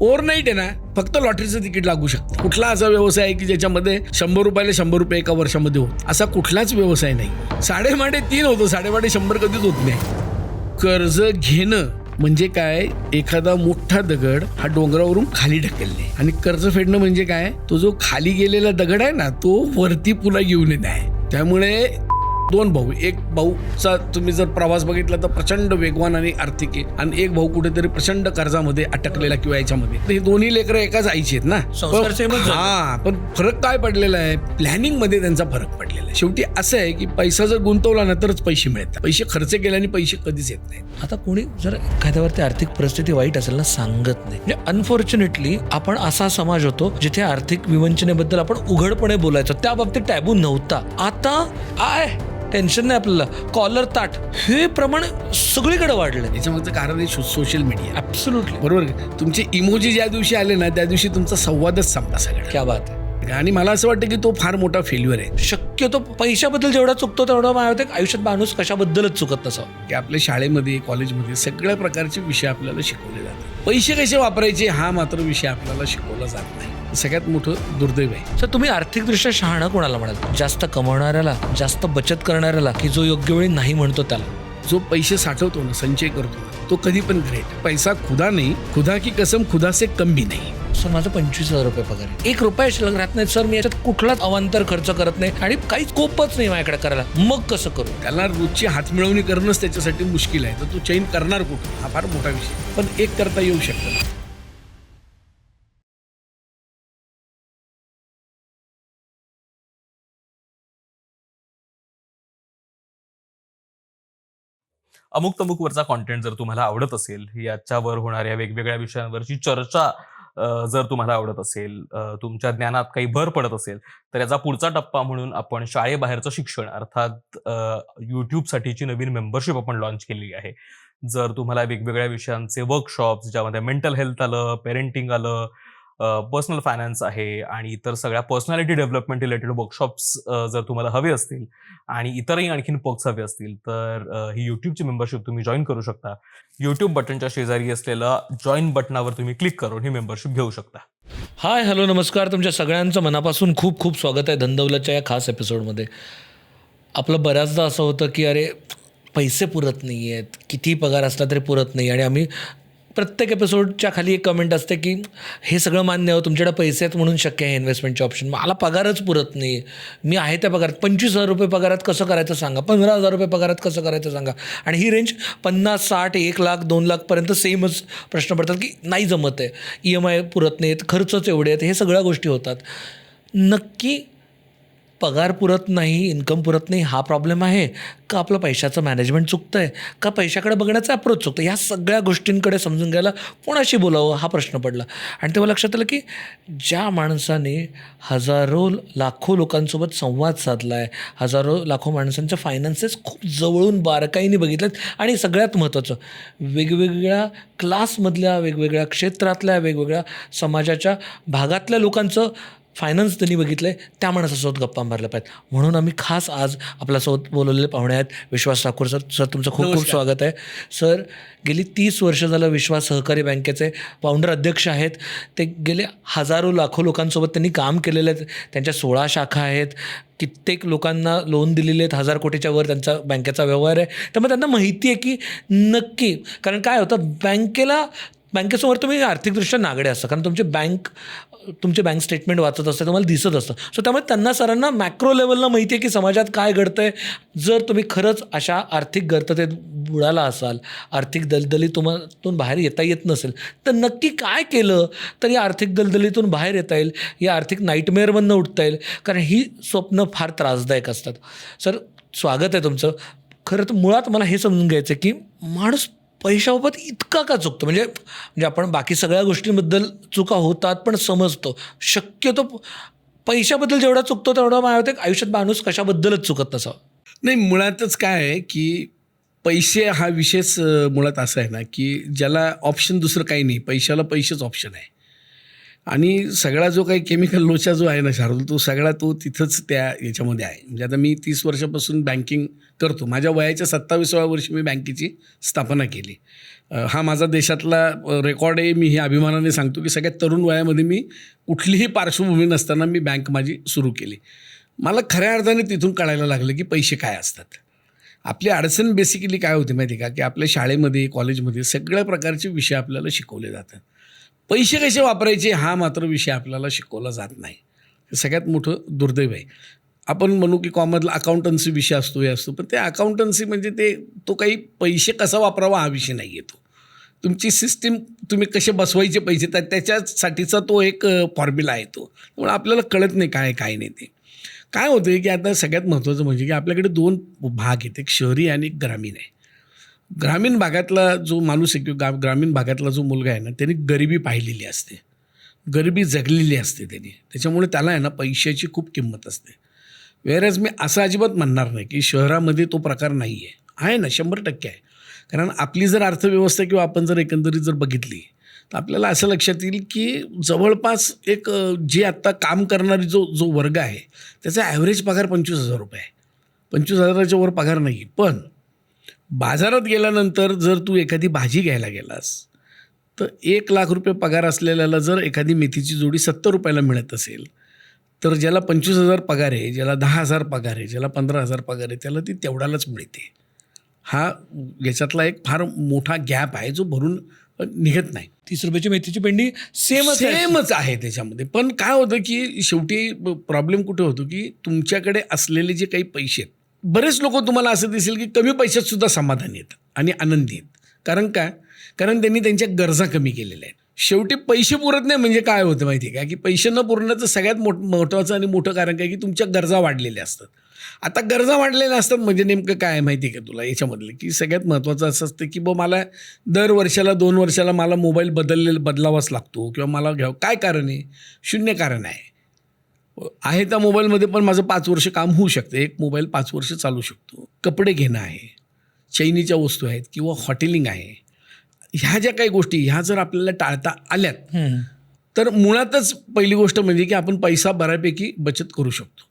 Overnight आहे ना फक्त लॉटरीचं तिकीट लागू शकतं. कुठला असा व्यवसाय आहे की ज्याच्यामध्ये 100 रुपयाला 100 रुपये एका वर्षामध्ये होत, असा कुठलाच व्यवसाय नाही. साडेमाडे 3 होतो, साडेमाडे 100 कधीच होत नाही. कर्ज घेणं म्हणजे काय, एखादा मोठा दगड हा डोंगरावरून खाली ढकलणे, आणि कर्ज फेडणं म्हणजे काय, तो जो खाली गेलेला दगड आहे ना तो वरती पुन्हा घेऊन येत आहे. त्यामुळे 2 भाऊ, एक भाऊचा तुम्ही जर प्रवास बघितला तर प्रचंड वेगवान आणि आर्थिक आहे, आणि एक भाऊ कुठेतरी प्रचंड कर्जामध्ये अटकलेला किंवा याच्यामध्ये. हे दोन्ही लेकरं एकाच आईची आहेत ना. पण फरक काय पडलेला आहे, प्लॅनिंग मध्ये त्यांचा फरक पडलेला आहे. शेवटी असं आहे की पैसा जर गुंतवला ना तरच पैसे मिळतात, पैसे खर्च केल्याने पैसे कधीच येत नाही. आता कोणी जर एखाद्यावरती आर्थिक परिस्थिती वाईट असेल ना, सांगत नाही. म्हणजे अनफॉर्च्युनेटली आपण असा समाज होतो जिथे आर्थिक विवंचनेबद्दल आपण उघडपणे बोलायचो, त्या बाबतीत टॅबू नव्हता. आता टेन्शन नाही आपल्याला, कॉलर ताट हे प्रमाण सगळीकडे वाढलं. याच्यामागचं कारण आहे सोशल मीडिया. ऍब्सोल्युटली बरोबर. तुमचे इमोजी ज्या दिवशी आले ना त्या दिवशी तुमचा संवादच संपला सगळा. क्या बात आहे. आणि मला असं वाटतं की तो फार मोठा फेल्युअर आहे. शक्यतो पैशाबद्दल जेवढा चुकतो तेवढा मला वाटतं आयुष्यात माणूस कशाबद्दलच चुकत नसावं. की आपल्या शाळेमध्ये कॉलेजमध्ये सगळ्या प्रकारचे विषय आपल्याला शिकवले जातात, पैसे कसे वापरायचे हा मात्र विषय आपल्याला शिकवला जात नाही. सगळ्यात मोठं दुर्दैव आहे. तर तुम्ही आर्थिकदृष्ट्या शहाणं कोणाला म्हणाल, जास्त कमवणाऱ्याला, जास्त बचत करणाऱ्याला, की जो योग्य वेळी नाही म्हणतो त्याला? जो पैसे साठवतो ना, संचय करतो ना, तो कधी पण ग्रेट. पैसा खुदा नाही, खुदा की कसम खुदा से कम भी नाही. सर माझं 25,000 रुपये पगार आहे, 1 रुपया शिल्लक राहत नाही सर, मी याच्यात कुठलाच अवांतर खर्च करत नाही आणि काहीच स्कोपच नाही माझ्याकडे करायला. मग कसं करू? त्याला रोजची हातमिळवणी करणंच त्याच्यासाठी मुश्किल आहे, तर तो चैन करणार कुठं, हा फार मोठा विषय. पण एक करता येऊ शकतं. अमुक तमुकवरचा कॉन्टेंट जर तुम्हाला आवडत असेल, याच्यावर होणाऱ्या वेगवेगळ्या विषयांवरची चर्चा जर तुम्हाला आवडत असेल, तुमच्या ज्ञानात काही भर पडत असेल, तर याचा पुढचा टप्पा म्हणून आपण शाळेबाहेरचं शिक्षण अर्थात यूट्यूबसाठीची नवीन मेंबरशिप आपण लॉन्च केलेली आहे. जर तुम्हाला वेगवेगळ्या विषयांचे वर्कशॉप्स, ज्यामध्ये मेंटल हेल्थ आलं, पेरेंटिंग आलं, पर्सनल फायनान्स आहे आणि इतर सगळ्या पर्सनॅलिटी डेव्हलपमेंट रिलेटेड वर्कशॉप्स जर तुम्हाला हवे असतील आणि इतरही आणखीन पर्क्स हवे असतील, तर ही यूट्यूबची मेंबरशिप तुम्ही जॉईन करू शकता. यूट्यूब बटनच्या शेजारी असलेलं जॉईन बटनावर तुम्ही क्लिक करून ही मेंबरशिप घेऊ शकता. हाय, हॅलो, नमस्कार. तुमच्या सगळ्यांचं मनापासून खूप खूप स्वागत आहे धनदौलतच्या या खास एपिसोडमध्ये. आपलं बऱ्याचदा असं होतं की अरे पैसे पुरत नाही आहेत, किती पगार असला तरी पुरत नाही, आणि आम्ही प्रत्येक एपिसोडच्या खाली एक कमेंट असते की हे सगळं मान्य आहे, तुमच्याकडे पैसे आहेत म्हणून शक्य आहे इन्व्हेस्टमेंटचे ऑप्शन, मला पगारच पुरत नाही, मी आहे त्या पगारात 25,000 रुपये पगारात कसं करायचं सांगा, 15,000 रुपये पगारात कसं करायचं सांगा. आणि ही रेंज 50, 60, 1 लाख, 2 लाखपर्यंत सेमच प्रश्न पडतात की नाही जमत आहे, EMI पुरत नाहीत, खर्चच एवढे आहेत, हे सगळ्या गोष्टी होतात. नक्की पगार पुरत नाही, इन्कम पुरत नाही हा प्रॉब्लेम आहे का, आपलं पैशाचं मॅनेजमेंट चुकतं आहे का, पैशाकडे बघण्याचा अप्रोच चुकतं? ह्या सगळ्या गोष्टींकडे समजून घ्यायला कोणाशी बोलावं हा प्रश्न पडला. आणि तेव्हा लक्षात आलं की ज्या माणसाने हजारो लाखो लोकांसोबत संवाद साधला आहे, हजारो लाखो माणसांच्या फायनान्सेस खूप जवळून बारकाईने बघितलेत, आणि सगळ्यात महत्त्वाचं वेगवेगळ्या क्लासमधल्या, वेगवेगळ्या क्षेत्रातल्या, वेगवेगळ्या समाजाच्या भागातल्या लोकांचं फायनान्स त्यांनी बघितलं आहे, त्या माणसासोबत गप्पा मारल्या पाहिजेत. म्हणून आम्ही खास आज आपल्यासोबत बोलवलेले पाहुणे आहेत विश्वास ठाकूर सर. सर तुमचं खूप खूप स्वागत आहे. सर गेली 30 वर्ष झालं विश्वास सहकारी बँकेचे फाउंडर अध्यक्ष आहेत. ते गेले हजारो लाखो लोकांसोबत त्यांनी काम केलेलं आहे. त्यांच्या 16 शाखा आहेत, कित्येक लोकांना लोन दिलेले आहेत, 1000 कोटीच्या वर त्यांचा बँकेचा व्यवहार आहे. त्यामुळे त्यांना माहिती आहे की नक्की, कारण काय होतं बँकेसमोर तुम्ही आर्थिकदृष्ट्या नागडे असता, कारण तुमचे बँक स्टेटमेंट वाचत असते, तुम्हाला दिसत असतं. सो त्यामुळे त्यांना सरांना मॅक्रो लेवलला माहिती आहे की समाजात काय घडतं आहे. जर तुम्ही खरंच अशा आर्थिक गर्ततेत बुडाला असाल, आर्थिक दलदलीतून बाहेर येता येत नसेल, तर नक्की काय केलं तर या आर्थिक दलदलीतून बाहेर येता येईल, या आर्थिक नाईटमेअरमधनं उठता येईल, कारण ही स्वप्न फार त्रासदायक असतात. सर स्वागत आहे तुमचं. खरं तर मुळात मला हे समजून घ्यायचं की माणूस पैशाबाबत इतका का चुकतो? म्हणजे आपण बाकी सगळ्या गोष्टींबद्दल चुका होतात पण समजतो, शक्यतो पैशाबद्दल जेवढा चुकतो तेवढा मला वाटतं आयुष्यात माणूस कशाबद्दलच चुकत नसावा. नाही, मुळातच काय आहे की पैसे हा विषयच मुळात असा आहे ना की ज्याला ऑप्शन दुसरं काही नाही, पैशाला पैसेच ऑप्शन आहे. आणि सगळा जो काही केमिकल लोचा जो आहे ना शार्दूल, तो सगळा तो तिथंच त्या याच्यामध्ये आहे. म्हणजे आता मी 30 वर्षापासून बँकिंग करतो. माझ्या वयाच्या 27व्या वर्षी मी बँकेची स्थापना केली. हा माझा देशातला रेकॉर्ड आहे. मी हे अभिमानाने सांगतो की सगळ्यात तरुण वयामध्ये मी कुठलीही पार्श्वभूमी नसताना मी बँक माझी सुरू केली. मला खऱ्या अर्थाने तिथून कळायला लागलं की पैसे काय असतात. आपली अडचण बेसिकली काय होते माहिती का, की आपल्या शाळेमध्ये कॉलेजमध्ये सगळ्या प्रकारचे विषय आपल्याला शिकवले जातात. पैसे कसे वापरायचे हा मात्र विषय आपल्याला शिकवला जात नाही. हे सगळ्यात मोठं दुर्दैव आहे. आपण म्हणू की कॉमर्सला अकाउंटन्सी विषय असतो, हे असतो, पण ते अकाउंटन्सी म्हणजे तो काही पैसे कसा वापरावा हा विषय नाही येतो. तुमची सिस्टीम तुम्ही कसे बसवायचे पैसे त्याच्यासाठीचा तो एक फॉर्म्युला आहे तो. त्यामुळे आपल्याला कळत नाही काय नाही ते. काय होतं आहे की आता सगळ्यात महत्त्वाचं म्हणजे की आपल्याकडे 2 भाग आहेत, एक शहरी आणि एक ग्रामीण आहे. ग्रामीण भागातला जो माणूस आहे किंवा ग्रामीण भागातला जो मुलगा आहे ना, त्यांनी गरिबी पाहिलेली असते, गरिबी जगलेली असते त्यांनी. त्याच्यामुळे त्याला आहे ना पैशाची खूप किंमत असते. वेअरएज मी असं अजिबात म्हणणार नाही की शहरामध्ये तो प्रकार नाही आहे ना, 100% आहे. कारण आपली जर अर्थव्यवस्था किंवा आपण जर एकंदरीत जर बघितली तर आपल्याला असं लक्षात येईल की जवळपास एक जे आत्ता काम करणारी जो वर्ग आहे त्याचा ॲव्हरेज पगार 25,000 रुपये आहे. 25,000च्या वर पगार नाही. पण बाजारात गेल्यानंतर जर तू एखादी भाजी घ्यायला गेलास तर 1,00,000 रुपये पगार असलेल्याला जर एखादी मेथीची जोडी 70 रुपयाला मिळत असेल तर ज्याला 25,000 पगार आहे, ज्याला 10,000 पगार आहे, ज्याला 15,000 पगार आहे, त्याला ती तेवढ्यालाच मिळते. हा याच्यातला एक फार मोठा गॅप आहे जो भरून निघत नाही. 30 रुपयाची मेथीची पेंडी सेमच आहे त्याच्यामध्ये. पण काय होतं की शेवटी प्रॉब्लेम कुठे होतो की तुमच्याकडे असलेले जे काही पैसे आहेत, बरेच लोक तुम्हाला असं दिसेल की कमी पैशात सुद्धा समाधानी आहेत आणि आनंदी आहेत. कारण काय? कारण त्यांनी त्यांच्या गरजा कमी केलेल्या आहेत. शेवटी पैसे पुरत नाही म्हणजे काय होतं माहिती आहे का, की पैसे न पुरण्याचं सगळ्यात महत्त्वाचं आणि मोठं कारण काय की तुमच्या गरजा वाढलेल्या असतात. आता गरजा वाढलेल्या असतात म्हणजे नेमकं काय माहिती आहे का तुला याच्यामधलं, की सगळ्यात महत्त्वाचं असं असतं की मला दर वर्षाला 2 वर्षाला मला मोबाईल बदलावाच लागतो किंवा मला घ्यावं. काय कारण आहे? शून्य कारण आहे त्या मोबाईलमध्ये पण माझं 5 वर्ष काम होऊ शकतं. एक मोबाईल 5 वर्ष चालू शकतो. कपडे घेणं आहे, चैनीच्या वस्तू आहेत किंवा हॉटेलिंग आहे. ह्या ज्या काही गोष्टी ह्या जर आपल्याला टाळता आल्यात तर मुळातच पहिली गोष्ट म्हणजे की आपण पैसा बऱ्यापैकी बचत करू शकतो.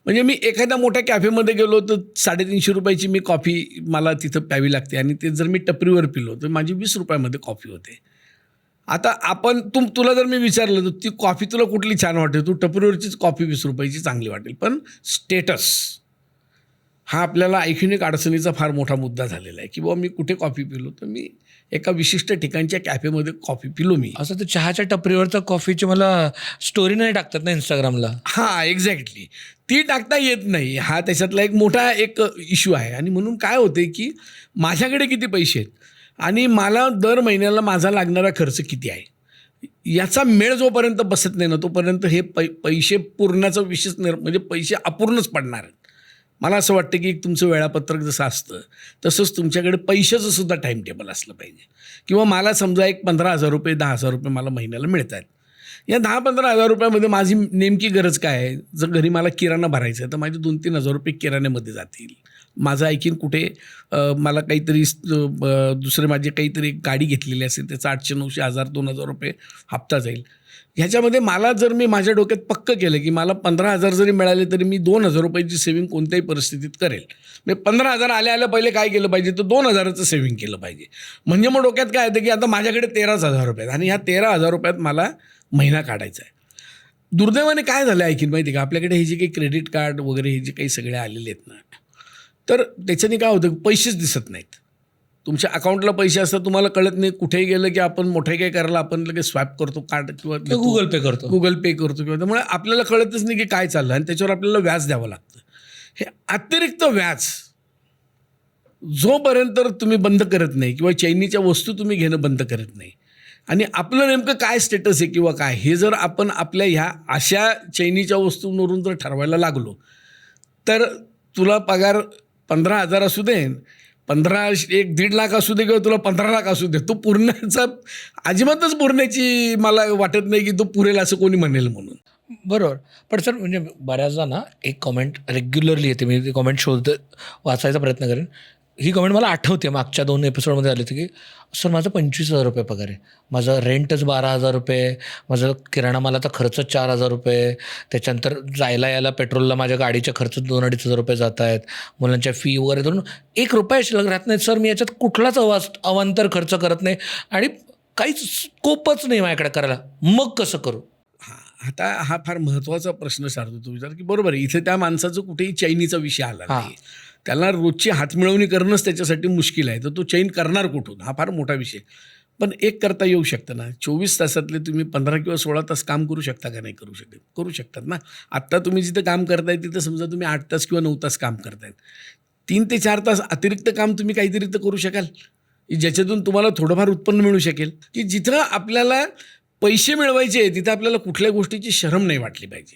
म्हणजे मी एखाद्या मोठ्या कॅफेमध्ये गेलो तर 350 रुपयाची मी कॉफी मला तिथं प्यावी लागते आणि ते जर मी टपरीवर पिलो तर माझी 20 रुपयामध्ये कॉफी होते. आता तुला जर मी विचारलं तर ती कॉफी तुला कुठली छान वाटेल? तू टपरीवरचीच कॉफी 20 रुपयाची चांगली वाटेल. पण स्टेटस हा आपल्याला ऐकून एक अडचणीचा फार मोठा मुद्दा झालेला आहे की बाबा मी कुठे कॉफी पिलो तर मी एका विशिष्ट ठिकाणच्या कॅफेमध्ये कॉफी पिलो मी. असं तर चहाच्या टपरीवरचा कॉफीची मला स्टोरी नाही टाकतात ना इंस्टाग्रामला. हां, एक्झॅक्टली. ती टाकता येत नाही. हा त्याच्यातला एक मोठा एक इश्यू आहे. आणि म्हणून काय होते की माझ्याकडे किती पैसे आहेत आणि मला दर महिन्याला माझा लागणारा खर्च किती आहे याचा मेळ जोपर्यंत बसत नाही ना तोपर्यंत हे पैसे पुरण्याचा विशेष म्हणजे पैसे अपूर्णच पडणार आहेत. मला असं वाटतं की तुमचं वेळापत्रक जसं असतं तसंच तुमच्याकडे पैशाचं सुद्धा टाईम टेबल असलं पाहिजे. किंवा मला समजा एक 15,000 रुपये 10,000 रुपये मला महिन्याला मिळत आहेत. या 10-15,000 रुपयामध्ये माझी नेमकी गरज काय आहे? जर घरी मला किराणा भरायचा आहे तर माझे 2-3 हजार रुपये किराण्यामध्ये जातील. माझं ऐकीन कुठे मला काहीतरी दुसरे माझे काहीतरी गाडी घेतलेली असेल त्याचा 800, 900, 1000, 2000 रुपये हप्ता जाईल. ह्याच्यामध्ये मला जर मी माझ्या डोक्यात पक्क केलं की मला 15,000 जरी मिळाले तरी मी 2,000 रुपयाची सेव्हिंग कोणत्याही परिस्थितीत करेल. म्हणजे 15,000 आल्या पहिले काय केलं पाहिजे तर 2,000चं सेव्हिंग केलं पाहिजे. म्हणजे मग डोक्यात काय येतं की आता माझ्याकडे 13,000 रुपये आहेत आणि ह्या 13,000 रुपयात मला महिना काढायचा आहे. दुर्दैवाने काय झालं ऐकीन माहिती का, आपल्याकडे हे जे काही क्रेडिट कार्ड वगैरे हे जे काही सगळे आलेले आहेत ना तर त्याच्याने काय होतं पैसेच दिसत नाहीत. तुमच्या अकाउंटला पैसे असतात तुम्हाला कळत नाही. कुठेही गेलं की आपण मोठे काही करायला आपण लगेच स्वॅप करतो कार्ड किंवा गुगल पे करतो किंवा त्यामुळे आपल्याला कळतच नाही की काय चाललं आणि त्याच्यावर आपल्याला व्याज द्यावं लागतं. हे अतिरिक्त व्याज जोपर्यंत तुम्ही बंद करत नाही किंवा चैनीच्या वस्तू तुम्ही घेणं बंद करत नाही आणि आपलं नेमकं काय स्टेटस आहे किंवा काय हे जर आपण आपल्या ह्या अशा चैनीच्या वस्तूंवरून जर ठरवायला लागलो तर तुला पगार 15,000 असू दे, 1.5 लाख असू दे किंवा तुला 15 लाख असू दे, तो पुरण्याचा अजिबातच पुरण्याची मला वाटत नाही की तो पुरेल असं कोणी म्हणेल म्हणून. बरोबर. पण सर म्हणजे बऱ्याचदा ना एक कॉमेंट रेग्युलरली येते, मी ते कॉमेंट वाचायचा प्रयत्न करेन. ही कमेंट मला आठवते, मागच्या 2 एपिसोडमध्ये आली होती की सर माझं 25,000 रुपये पगार आहे, माझं रेंटच 12,000 रुपये, माझं किराणा मालाचा खर्च 4,000 रुपये, त्याच्यानंतर जायला यायला पेट्रोलला माझ्या गाडीचे खर्च 2-2,500 रुपये जात आहेत, मुलांच्या फी वगैरे धरून 1 रुपया शिल्लक राहत नाही सर. मी याच्यात कुठलाच अवांतर खर्च करत नाही आणि काहीच स्कोपच नाही माझ्याकडे करायला, मग कसं करू? आता हा फार महत्त्वाचा प्रश्न सारतो तो विचार की बरोबर आहे, इथे त्या माणसाचं कुठेही चैनीचा विषय आला नाही. त्याला रोजची हातमिळवणी करणंच त्याच्यासाठी मुश्किल आहे, तर तो चैन करणार कुठून, हा फार मोठा विषय. पण एक करता येऊ शकतं ना, 24 तासातले तुम्ही 15 किंवा 16 तास काम करू शकता का? नाही करू शकत, करू शकतात ना. आत्ता तुम्ही जिथं काम करताय तिथं समजा तुम्ही 8 तास किंवा 9 तास काम करतायत, 3 ते 4 तास अतिरिक्त काम तुम्ही काहीतरी तर करू शकाल, ज्याच्यातून तुम्हाला थोडंफार उत्पन्न मिळू शकेल. की जिथं आपल्याला पैसे मिळवायचे तिथं आपल्याला कुठल्या गोष्टीची शरम नाही वाटली पाहिजे,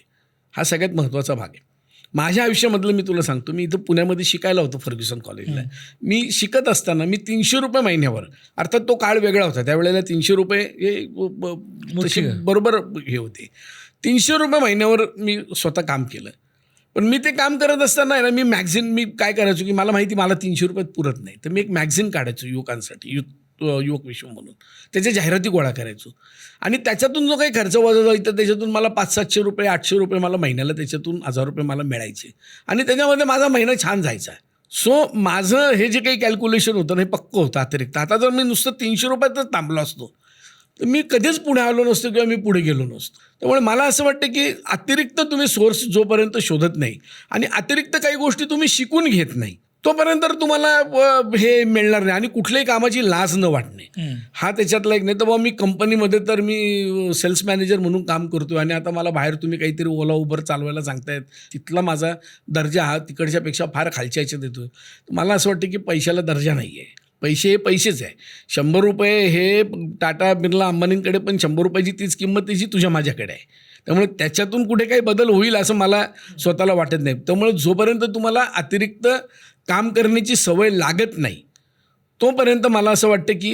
हा सगळ्यात महत्त्वाचा भाग आहे. माझ्या आयुष्यामधलं मी तुला सांगतो, मी इथं पुण्यामध्ये शिकायला होतो फर्ग्युसन कॉलेजला. मी शिकत असताना मी 300 रुपये महिन्यावर, अर्थात तो काळ वेगळा होता, त्यावेळेला 300 रुपये हे तसे बरोबर हे होते. 300 रुपये महिन्यावर मी स्वतः काम केलं. पण मी ते काम करत असताना आहे ना, मी मॅगझिन, मी काय करायचो की मला माहिती मला 300 रुपयात पुरत नाही, तर मी एक मॅगझिन काढायचो युवकांसाठी, युवक विश्व म्हणून, त्याच्या जाहिराती गोळा करायचो आणि त्याच्यातून जो काही खर्च वजा जायचा त्याच्यातून मला 500-700 रुपये 800 रुपये मला महिन्याला, त्याच्यातून 1000 रुपये मला मिळायचे आणि त्याच्यामध्ये माझा महिना छान जायचा. सो माझं हे जे काही कॅल्क्युलेशन होतं ना, हे पक्कं होतं अतिरिक्त. आता जर मी नुसतं 300 रुपयातच थांबलो असतो तर मी कधीच पुढे आलो नसतो किंवा मी पुढे गेलो नसतो. त्यामुळे मला असं वाटतं की अतिरिक्त तुम्ही सोर्स जोपर्यंत शोधत नाही आणि अतिरिक्त काही गोष्टी तुम्ही शिकून घेत नाही तोपर्यंत तुम्हाला हे मिळणार नाही. आणि कुठल्याही कामाची लाज न वाटणे, हा त्याच्यातला एक. नाही तर बाबा मी कंपनीमध्ये तर मी सेल्स मॅनेजर म्हणून काम करतो आणि आता मला बाहेर तुम्ही काहीतरी ओला उबर चालवायला सांगतायत, तिथला माझा दर्जा हा तिकडच्यापेक्षा फार खालच्या ह्याच्यात येतो. मला असं वाटतं की पैशाला दर्जा नाही आहे, पैसे हे पैसेच आहे. 100 रुपये हे टाटा बिर्ला अंबानींकडे, पण 100 रुपयाची तीच किंमत त्याची तुझ्या माझ्याकडे आहे. त्यामुळे त्याच्यातून कुठे काही बदल होईल असं मला स्वतःला वाटत नाही. त्यामुळे जोपर्यंत तुम्हाला अतिरिक्त काम करण्याची सवय लागत नाही तोपर्यंत मला असं वाटतं की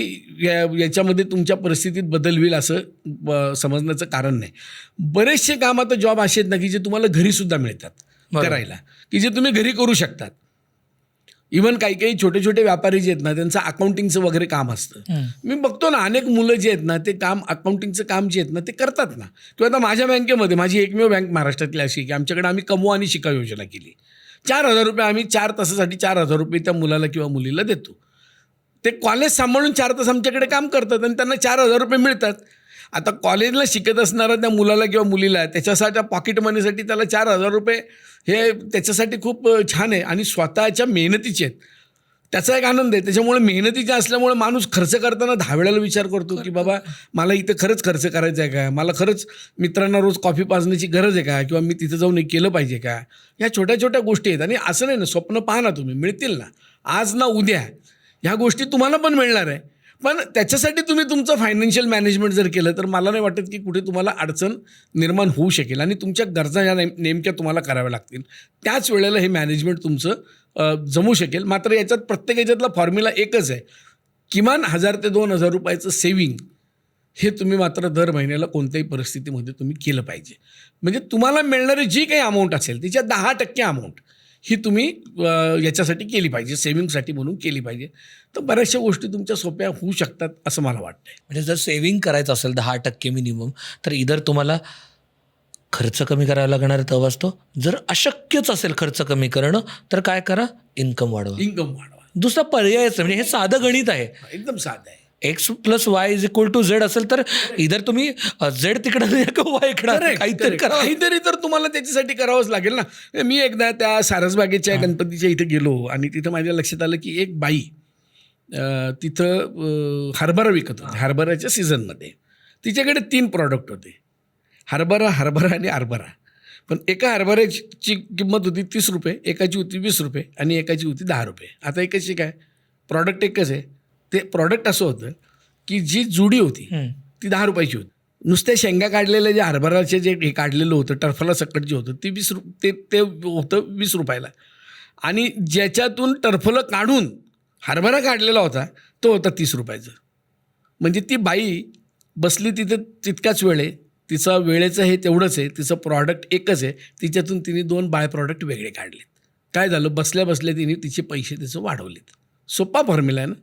याच्यामध्ये तुमच्या परिस्थितीत बदल होईल असं समजण्याचं कारण नाही. बरेचसे काम आता जॉब असे आहेत ना की जे तुम्हाला घरीसुद्धा मिळतात करायला, की जे तुम्ही घरी करू शकतात. इव्हन काही छोटे छोटे व्यापारी जे आहेत ना, त्यांचं अकाउंटिंगचं वगैरे काम असतं. मी बघतो ना, अनेक मुलं जे आहेत ना ते काम, अकाउंटिंगचं काम जे आहेत ना ते करतात ना. किंवा आता माझ्या बँकेमध्ये, माझी एकमेव बँक महाराष्ट्रातली अशी की आमच्याकडे आम्ही कमवा आणि शिका योजना केली. 4,000 रुपये आम्ही 4 तासासाठी 4,000 रुपये त्या मुलाला किंवा मुलीला देतो. ते कॉलेज सांभाळून 4 तास आमच्याकडे काम करतात आणि त्यांना 4,000 रुपये मिळतात. आता कॉलेजला शिकत असणारा त्या मुलाला किंवा मुलीला त्याच्यासाठी पॉकेट मनीसाठी त्याला 4,000 रुपये हे त्याच्यासाठी खूप छान आहे आणि स्वतःच्या मेहनतीचे आहेत, त्याचा एक आनंद आहे. त्याच्यामुळे मेहनतीचे असल्यामुळे माणूस खर्च करताना 10 वेळेला विचार करतो की बाबा मला इथं खरंच खर्च करायचा आहे का, मला खरंच मित्रांना रोज कॉफी पाजण्याची गरज आहे का, किंवा मी तिथं जाऊन केलं पाहिजे का. ह्या छोट्या छोट्या गोष्टी आहेत आणि असं नाही ना, स्वप्न पहा ना तुम्ही, मिळतील ना आज ना उद्या, ह्या गोष्टी तुम्हाला पण मिळणार आहे. पण त्याच्यासाठी तुम्ही तुमचं फायनान्शियल मॅनेजमेंट जर केलं तर मला नाही वाटत की कुठे तुम्हाला अडचण निर्माण होऊ शकेल आणि तुमच्या गरजा ह्या नेमक्या तुम्हाला कराव्या लागतील. त्याच वेळेला हे मॅनेजमेंट तुमचं जमू शकेल. मात्र याच्यात प्रत्येक याच्यातला फॉर्म्युला एकच आहे, किमान 1,000 ते 2,000 रुपयाचं सेविंग हे तुम्ही मात्र दर महिन्याला कोणत्याही परिस्थितीमध्ये तुम्ही केलं पाहिजे. म्हणजे तुम्हाला मिळणारी जी काही अमाऊंट असेल तिच्या 10% अमाऊंट ही तुम्ही याच्यासाठी केली पाहिजे, सेव्हिंगसाठी म्हणून केली पाहिजे. तर बऱ्याचशा गोष्टी तुमच्या सोप्या होऊ शकतात असं मला वाटतंय. म्हणजे जर सेव्हिंग करायचं असेल 10% मिनिमम, तर इधर तुम्हाला खर्च कमी करायला लागणार आहे तेव्हाच तो. जर अशक्यच असेल खर्च कमी करणं तर काय करा, इन्कम वाढवा. दुसरा पर्यायच, म्हणजे हे साधं गणित आहे, एकदम साधं आहे. X + Y = Z असेल तर इधर तुम्ही Z तिकडे Y इकडे काहीतरी तर तुम्हाला त्याच्यासाठी करावंच लागेल ना. मी एकदा त्या सारसबागेच्या गणपतीच्या इथे गेलो आणि तिथं माझ्या लक्षात आलं की एक बाई तिथं हरभरा विकत होते. हरभऱ्याच्या सीझनमध्ये तिच्याकडे 3 प्रॉडक्ट होते, हरभरा आणि हरभरा. पण एका हरभऱ्याची किंमत होती 30 रुपये, एकाची होती 20 रुपये आणि एकाची होती 10 रुपये. आता एकाची काय, प्रॉडक्ट एकच आहे. ते प्रॉडक्ट असं होतं की जी जुडी होती ती 10 रुपयाची होती. नुसत्या शेंगा काढलेल्या जे हरभराचे जे हे काढलेलं होतं टर्फला सकट जे होतं ते 20 ते होतं 20 रुपयाला. आणि ज्याच्यातून टर्फलं काढून हरभरा काढलेला होता तो होता 30 रुपयाचं. म्हणजे ती बाई बसली तिथे तितकाच वेळ आहे, तिचा वेळेचं हे तेवढंच आहे, तिचं प्रॉडक्ट एकच आहे, तिच्यातून तिने 2 बाय प्रॉडक्ट वेगळे काढलेत. काय झालं, बसल्या बसल्या तिने तिचे पैसे त्याचं वाढवलेत. सोपा फॉर्म्युला आहे ना.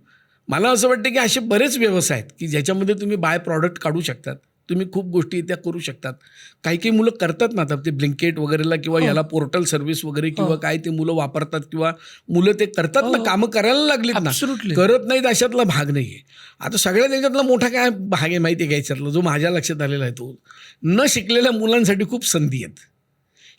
मला असं वाटतं की असे बरेच व्यवसाय आहेत की ज्याच्यामध्ये तुम्ही बाय प्रॉडक्ट काढू शकतात. तुम्ही खूप गोष्टी त्या करू शकतात. काही काही मुलं करतात ना आता ते ब्लिंकेट वगैरेला किंवा याला पोर्टल सर्व्हिस वगैरे किंवा काय ते मुलं वापरतात किंवा मुलं ते करतात ना, कामं करायला लागलीत ना, Absolutely. करत नाहीत अशातला भाग नाही आहे. आता सगळ्यात त्याच्यातला मोठा काय भाग आहे माहिती आहे का याच्यातला, जो माझ्या लक्षात आलेला आहे तो, न शिकलेल्या मुलांसाठी खूप संधी आहेत,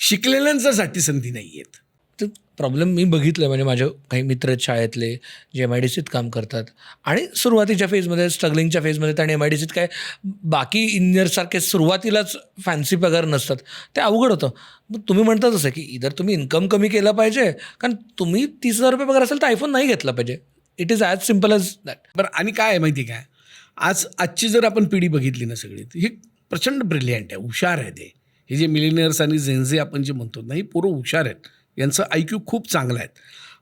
शिकलेल्यांसाठी संधी नाही आहेत. तर प्रॉब्लेम मी बघितलं म्हणजे माझे काही मित्र आहेत शाळेतले जे MIDCत काम करतात आणि सुरुवातीच्या फेजमध्ये स्ट्रगलिंगच्या फेजमध्ये आणि MIDCत काय बाकी इंजिनियरसारखे सुरुवातीलाच फॅन्सी पगार नसतात, ते अवघड होतं. मग तुम्ही म्हणता तसं की इधर तुम्ही इन्कम कमी केलं पाहिजे, कारण तुम्ही 30,000 रुपये पगार असेल तर आयफोन नाही घेतला पाहिजे. It is as simple as that. बरं, आणि काय आहे माहिती आहे काय, आजची जर आपण पिढी बघितली ना सगळी, तर ही प्रचंड ब्रिलियंट आहे, हुशार आहे. ते हे जे मिलेनियर्स आणि जेनझे आपण जे म्हणतो ना, ही पोरं हुशार आहेत, यांचं IQ खूप चांगलं आहे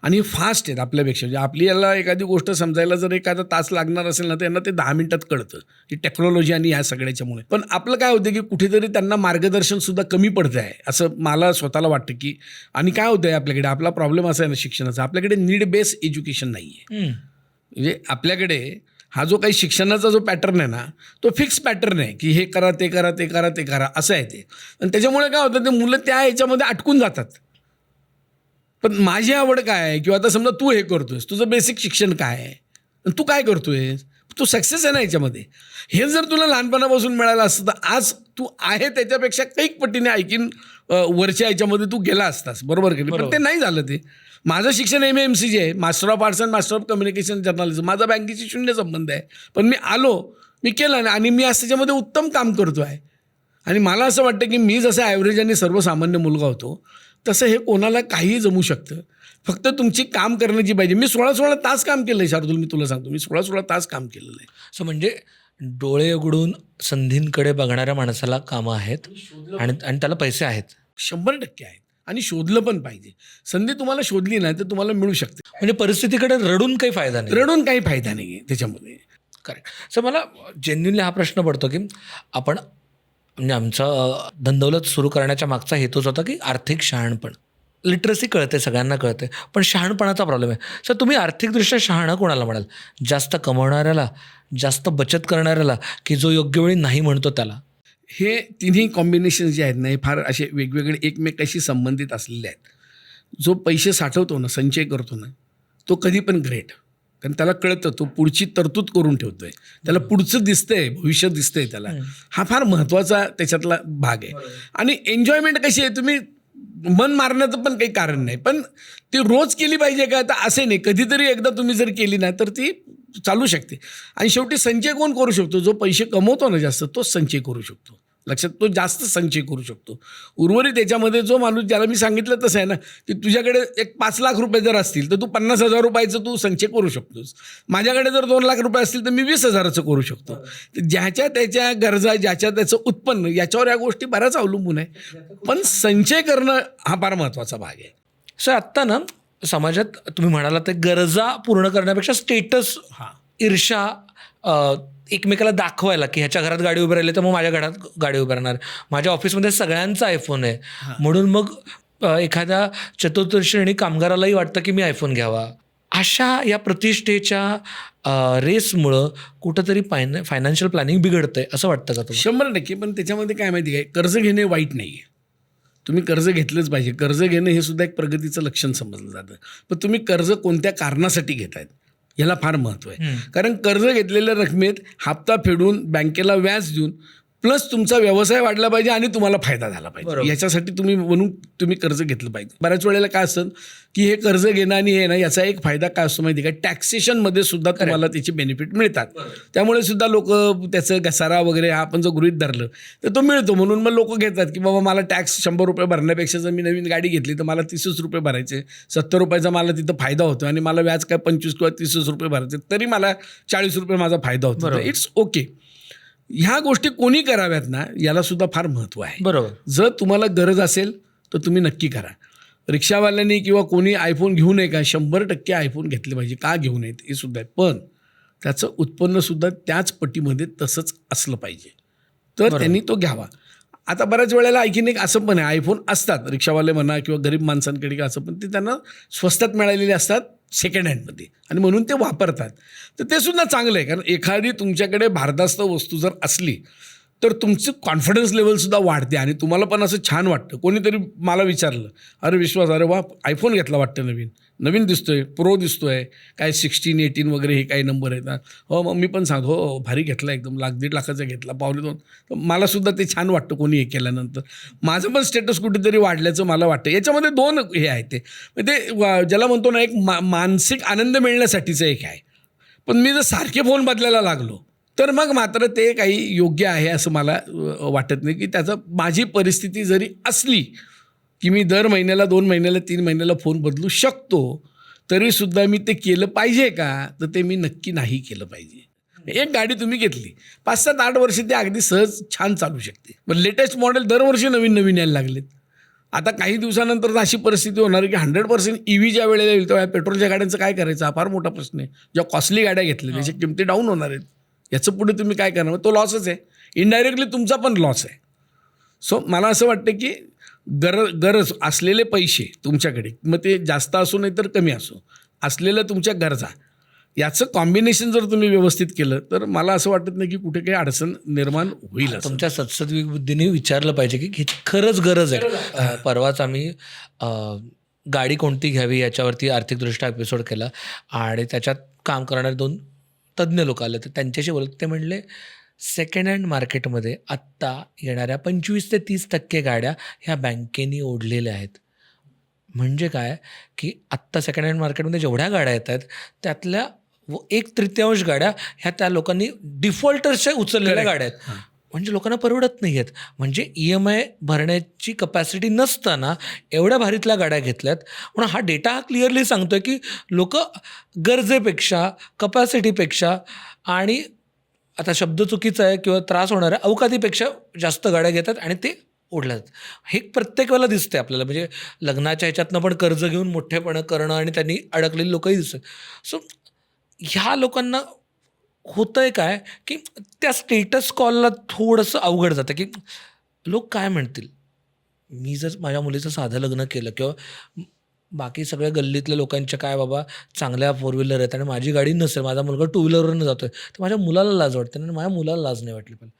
आणि फास्ट आहेत आपल्यापेक्षा. म्हणजे आपली याला एखादी गोष्ट समजायला जर एखादा तास लागणार असेल ना, तर यांना ते 10 मिनिटात कळतं, ही टेक्नॉलॉजी आणि ह्या सगळ्याच्यामुळे. पण आपलं काय होतं की कुठेतरी त्यांना मार्गदर्शनसुद्धा कमी पडतं आहे असं मला स्वतःला वाटतं की. आणि काय होतं आहे आपल्याकडे, आपला प्रॉब्लेम असा आहे ना शिक्षणाचा, आपल्याकडे नीड बेस एज्युकेशन नाही आहे. म्हणजे आपल्याकडे हा जो काही शिक्षणाचा जो पॅटर्न आहे ना, तो फिक्स पॅटर्न आहे की हे करा, ते करा, ते करा, ते करा, असं आहे ते. आणि त्याच्यामुळे काय होतं, ते मुलं त्या ह्याच्यामध्ये अटकून जातात. पण माझी आवड काय आहे, किंवा आता समजा तू हे करतोयस, तुझं बेसिक शिक्षण काय आहे, आणि तू काय करतोयस, तू सक्सेस आहे ना याच्यामध्ये. हे जर तुला लहानपणापासून मिळालं असतं तर आज तू आहे त्याच्यापेक्षा कैक पटीने ऐकीन वरच्या याच्यामध्ये तू गेला असतास, बरोबर की नाही? पण ते नाही झालं. ते माझं शिक्षण MAMCG आहे, master of arts and master of communication journalism. माझा बँकेशी 0 संबंध आहे, पण मी आलो, मी केलं आणि मी आज त्याच्यामध्ये उत्तम काम करतो आहे. आणि मला असं वाटतं की मी जसं ॲव्हरेज आणि सर्वसामान्य मुलगा होतो, तसं हे कोणाला काहीही जमू शकतं. फक्त तुमची काम करण्याची पाहिजे. मी 16 तास काम केलं आहे शार्दूल, मी तुला सांगतो, मी 16 तास काम केलेलं आहे. सो म्हणजे डोळे उघडून संधींकडे बघणाऱ्या माणसाला कामं आहेत आणि त्याला पैसे आहेत. 100% आहेत आणि शोधलं पण पाहिजे. संधी तुम्हाला शोधली नाही तर तुम्हाला मिळू शकते. म्हणजे परिस्थितीकडे रडून काही फायदा नाही. रडून काही फायदा नाही आहे त्याच्यामध्ये. करेक्ट. सो मला जेन्युनली हा प्रश्न पडतो की आपण म्हणजे आमचा धंदौलत सुरू करण्याच्या मागचा हेतूच होता की आर्थिक शहाणपण. लिटरसी कळते, सगळ्यांना कळते, पण शहाणपणाचा प्रॉब्लेम आहे. सर तुम्ही आर्थिकदृष्ट्या शहाणा कोणाला म्हणाल? जास्त कमवणाऱ्याला, जास्त बचत करणाऱ्याला, की जो योग्य वेळी नाही म्हणतो त्याला? हे तिन्ही कॉम्बिनेशन जे आहेत ना, हे फार असे वेगवेगळे एकमेकाशी संबंधित असलेले आहेत. जो पैसे साठवतो ना, संचय करतो ना, तो कधी पण ग्रेट. कारण त्याला कळतं तो पुढची तरतूद करून ठेवतोय, त्याला पुढचं दिसतंय, भविष्य दिसतंय त्याला. हा फार महत्त्वाचा त्याच्यातला भाग आहे. आणि एन्जॉयमेंट कशी आहे, तुम्ही मन मारण्याचं पण काही कारण नाही, पण ती रोज केली पाहिजे का, तर असे नाही, कधीतरी एकदा तुम्ही जर केली ना तर ती चालू शकते. आणि शेवटी संचय कोण करू शकतो? जो पैसे कमवतो ना जास्त, तोच संचय करू शकतो. लक्षात, तो जास्त संचय करू शकतो. उर्वरित त्याच्यामध्ये जो माणूस, ज्याला मी सांगितलं तसं आहे ना, की तुझ्याकडे एक 5 लाख रुपये जर असतील तर तू 50,000 रुपयाचं तू संचय करू शकतोस. माझ्याकडे जर 2 लाख रुपये असतील तर मी 20,000चं करू शकतो. ज्याच्या त्याच्या गरजा, ज्याच्या त्याचं उत्पन्न, याच्यावर या गोष्टी बऱ्याच अवलंबून आहे. पण संचय करणं हा फार महत्त्वाचा भाग आहे. सर आत्ता ना समाजात तुम्ही म्हणाला ते गरजा पूर्ण करण्यापेक्षा स्टेटस, ईर्षा, एकमेकाला दाखवायला की ह्याच्या घरात गाडी उभी राहिली तर मग माझ्या घरात गाडी उभी राहणार, माझ्या ऑफिसमध्ये सगळ्यांचा आयफोन आहे म्हणून मग एखाद्या चतुर्थ श्रेणी कामगारालाही वाटतं की मी आयफोन घ्यावा. अशा या प्रतिष्ठेच्या रेसमुळं कुठंतरी फायनान्शियल प्लॅनिंग बिघडतंय असं वाटतं का तुम्हाला? 100%. पण त्याच्यामध्ये काय माहिती आहे, कर्ज घेणे वाईट नाही आहे. तुम्ही कर्ज घेतलंच पाहिजे. कर्ज घेणं हे सुद्धा एक प्रगतीचं लक्षण समजलं जातं. पण तुम्ही कर्ज कोणत्या कारणासाठी घेतायत याला फार महत्त्व आहे. कारण कर्ज घेतलेल्या रकमेत हप्ता फेडून, बँकेला व्याज देऊन, प्लस तुमचा व्यवसाय वाढला पाहिजे आणि तुम्हाला फायदा झाला पाहिजे, याच्यासाठी तुम्ही कर्ज घेतलं पाहिजे. बऱ्याच वेळेला काय असतं की हे कर्ज घेणं आणि हे ना, याचा एक फायदा काय असतो माहिती आहे का, टॅक्सेशनमध्ये सुद्धा तुम्हाला त्याचे बेनिफिट मिळतात. त्यामुळे सुद्धा लोक त्याचं घसारा वगैरे हा आपण जर गृहीत धरलं तर तो मिळतो. म्हणून मग लोक घेतात की बाबा मला टॅक्स 100 रुपये भरण्यापेक्षा जर मी नवीन गाडी घेतली तर मला 30 रुपये भरायचे, 70 रुपयाचा मला तिथं फायदा होतो आणि मला व्याज काय 25 किंवा 30 रुपये भरायचे, तरी मला 40 रुपये माझा फायदा होतो. It's okay. ह्या गोष्टी कोणी कराव्यात ना, याला सुद्धा फार महत्त्व आहे. बरोबर. जर तुम्हाला गरज असेल तर तुम्ही नक्की करा. रिक्षावाल्यांनी किंवा कोणी आयफोन घेऊ नये का? 100% आयफोन घेतले पाहिजे. का घेऊ नयेत हे सुद्धा आहे, पण त्याचं उत्पन्नसुद्धा त्याच पटीमध्ये तसंच असलं पाहिजे, तर त्यांनी तो घ्यावा. आता बऱ्याच वेळेला आणखीन एक असं पण आहे, आयफोन असतात रिक्षावाले म्हणा किंवा गरीब माणसांकडे असं, पण ते त्यांना स्वस्तात मिळालेले असतात सेकंड हँडमध्ये आणि म्हणून ते वापरतात. तर ते सुद्धा चांगलं आहे, कारण एखादी तुमच्याकडे भारदस्त वस्तू जर असली तर तुमचं कॉन्फिडन्स लेवलसुद्धा वाढते आणि तुम्हाला पण असं छान वाटतं. कोणीतरी मला विचारलं, अरे विश्वास, अरे वा iPhone घेतला वाटतं, नवीन दिसतोय, प्रो दिसतोय, काय 16, 18 वगैरे हे काही नंबर आहेत ना. हो, मग मी पण सांगतो, हो भारी घेतला, एकदम 1,00,000-1,50,000 लाखाचा घेतला, 2.5. तर मलासुद्धा ते छान वाटतं कोणी हे केल्यानंतर. माझं पण स्टेटस कुठेतरी वाढल्याचं मला वाटतं. याच्यामध्ये 2 हे आहे, ते ज्याला म्हणतो ना, एक मानसिक आनंद मिळण्यासाठीचं एक आहे. पण मी जर सारखे फोन बदलायला लागलो तर मग मात्र ते काही योग्य आहे असं मला वाटत नाही. की त्याचं माझी परिस्थिती जरी असली की मी दर महिन्याला, 2 महिन्याला, 3 महिन्याला फोन बदलू शकतो, तरीसुद्धा मी ते केलं पाहिजे का? तर ते मी नक्की नाही केलं पाहिजे. एक गाडी तुम्ही घेतली, 5, 7, 8 वर्ष ते अगदी सहज छान चालू शकते. पण लेटेस्ट मॉडेल दरवर्षी नवीन नवीन यायला लागलेत. आता काही दिवसानंतर अशी परिस्थिती होणार की 100% EV ज्या वेळेला येईल तेव्हा पेट्रोलच्या गाड्यांचं काय करायचं हा फार मोठा प्रश्न आहे. ज्या कॉस्टली गाड्या घेतल्या त्याच्या किमती डाऊन होणार आहेत. याचं पुढे तुम्ही काय करणार? तो लॉसच आहे, इनडायरेक्टली तुमचा पण लॉस आहे. सो मला असं वाटतं की गरज असलेले पैसे तुमच्याकडे, मग ते जास्त असो नाही तर कमी असो, असलेल्या तुमच्या गरजा, याचं कॉम्बिनेशन जर तुम्ही व्यवस्थित केलं तर मला असं वाटत नाही की कुठे काही अडचण निर्माण होईल. तुमच्या सत्सद्विक बुद्धीने विचारलं पाहिजे की ह्याची खरंच गरज आहे. परवाच आम्ही गाडी कोणती घ्यावी याच्यावरती आर्थिकदृष्ट्या एपिसोड केला आणि त्याच्यात काम करणारे 2 तज्ज्ञ लोक आले. तर त्यांच्याशी बोलत ते म्हणले, सेकंड हँड मार्केटमध्ये आत्ता येणाऱ्या 25 ते 30% गाड्या ह्या बँकेनी ओढलेल्या आहेत. म्हणजे काय की आत्ता सेकंड हँड मार्केटमध्ये जेवढ्या गाड्या येत आहेत त्यातल्या 1/3 गाड्या ह्या त्या लोकांनी डिफॉल्टर्सच्या उचललेल्या गाड्या आहेत. म्हणजे लोकांना परवडत नाही आहेत. म्हणजे EMI भरण्याची कपॅसिटी नसताना एवढ्या भारीतल्या गाड्या घेतल्यात. म्हणून हा डेटा हा क्लिअरली सांगतोय की लोक गरजेपेक्षा, कपॅसिटीपेक्षा आणि आता शब्द चुकीचा आहे किंवा त्रास होणाऱ्या अवकातीपेक्षा जास्त गाड्या घेतात आणि ते ओढल्या जातात. हे प्रत्येक वेळेला दिसते आपल्याला. म्हणजे लग्नाच्या ह्याच्यातनं पण कर्ज घेऊन मोठेपणं करणं आणि त्यांनी अडकलेली लोकही दिसतात. सो ह्या लोकांना होतं आहे काय की त्या स्टेटस कॉलला थोडंसं अवघड जातं की लोक काय म्हणतील. मी जर माझ्या मुलीचं साधं लग्न केलं किंवा बाकी सगळ्या गल्लीतल्या लोकांच्या काय बाबा चांगल्या 4 व्हीलर आहेत आणि माझी गाडी नसेल, माझा मुलगा 2 व्हीलरवरनं जातोय, तर माझ्या मुलाला लाज वाटते आणि माझ्या मुलाला लाज नाही वाटली पाहिजे.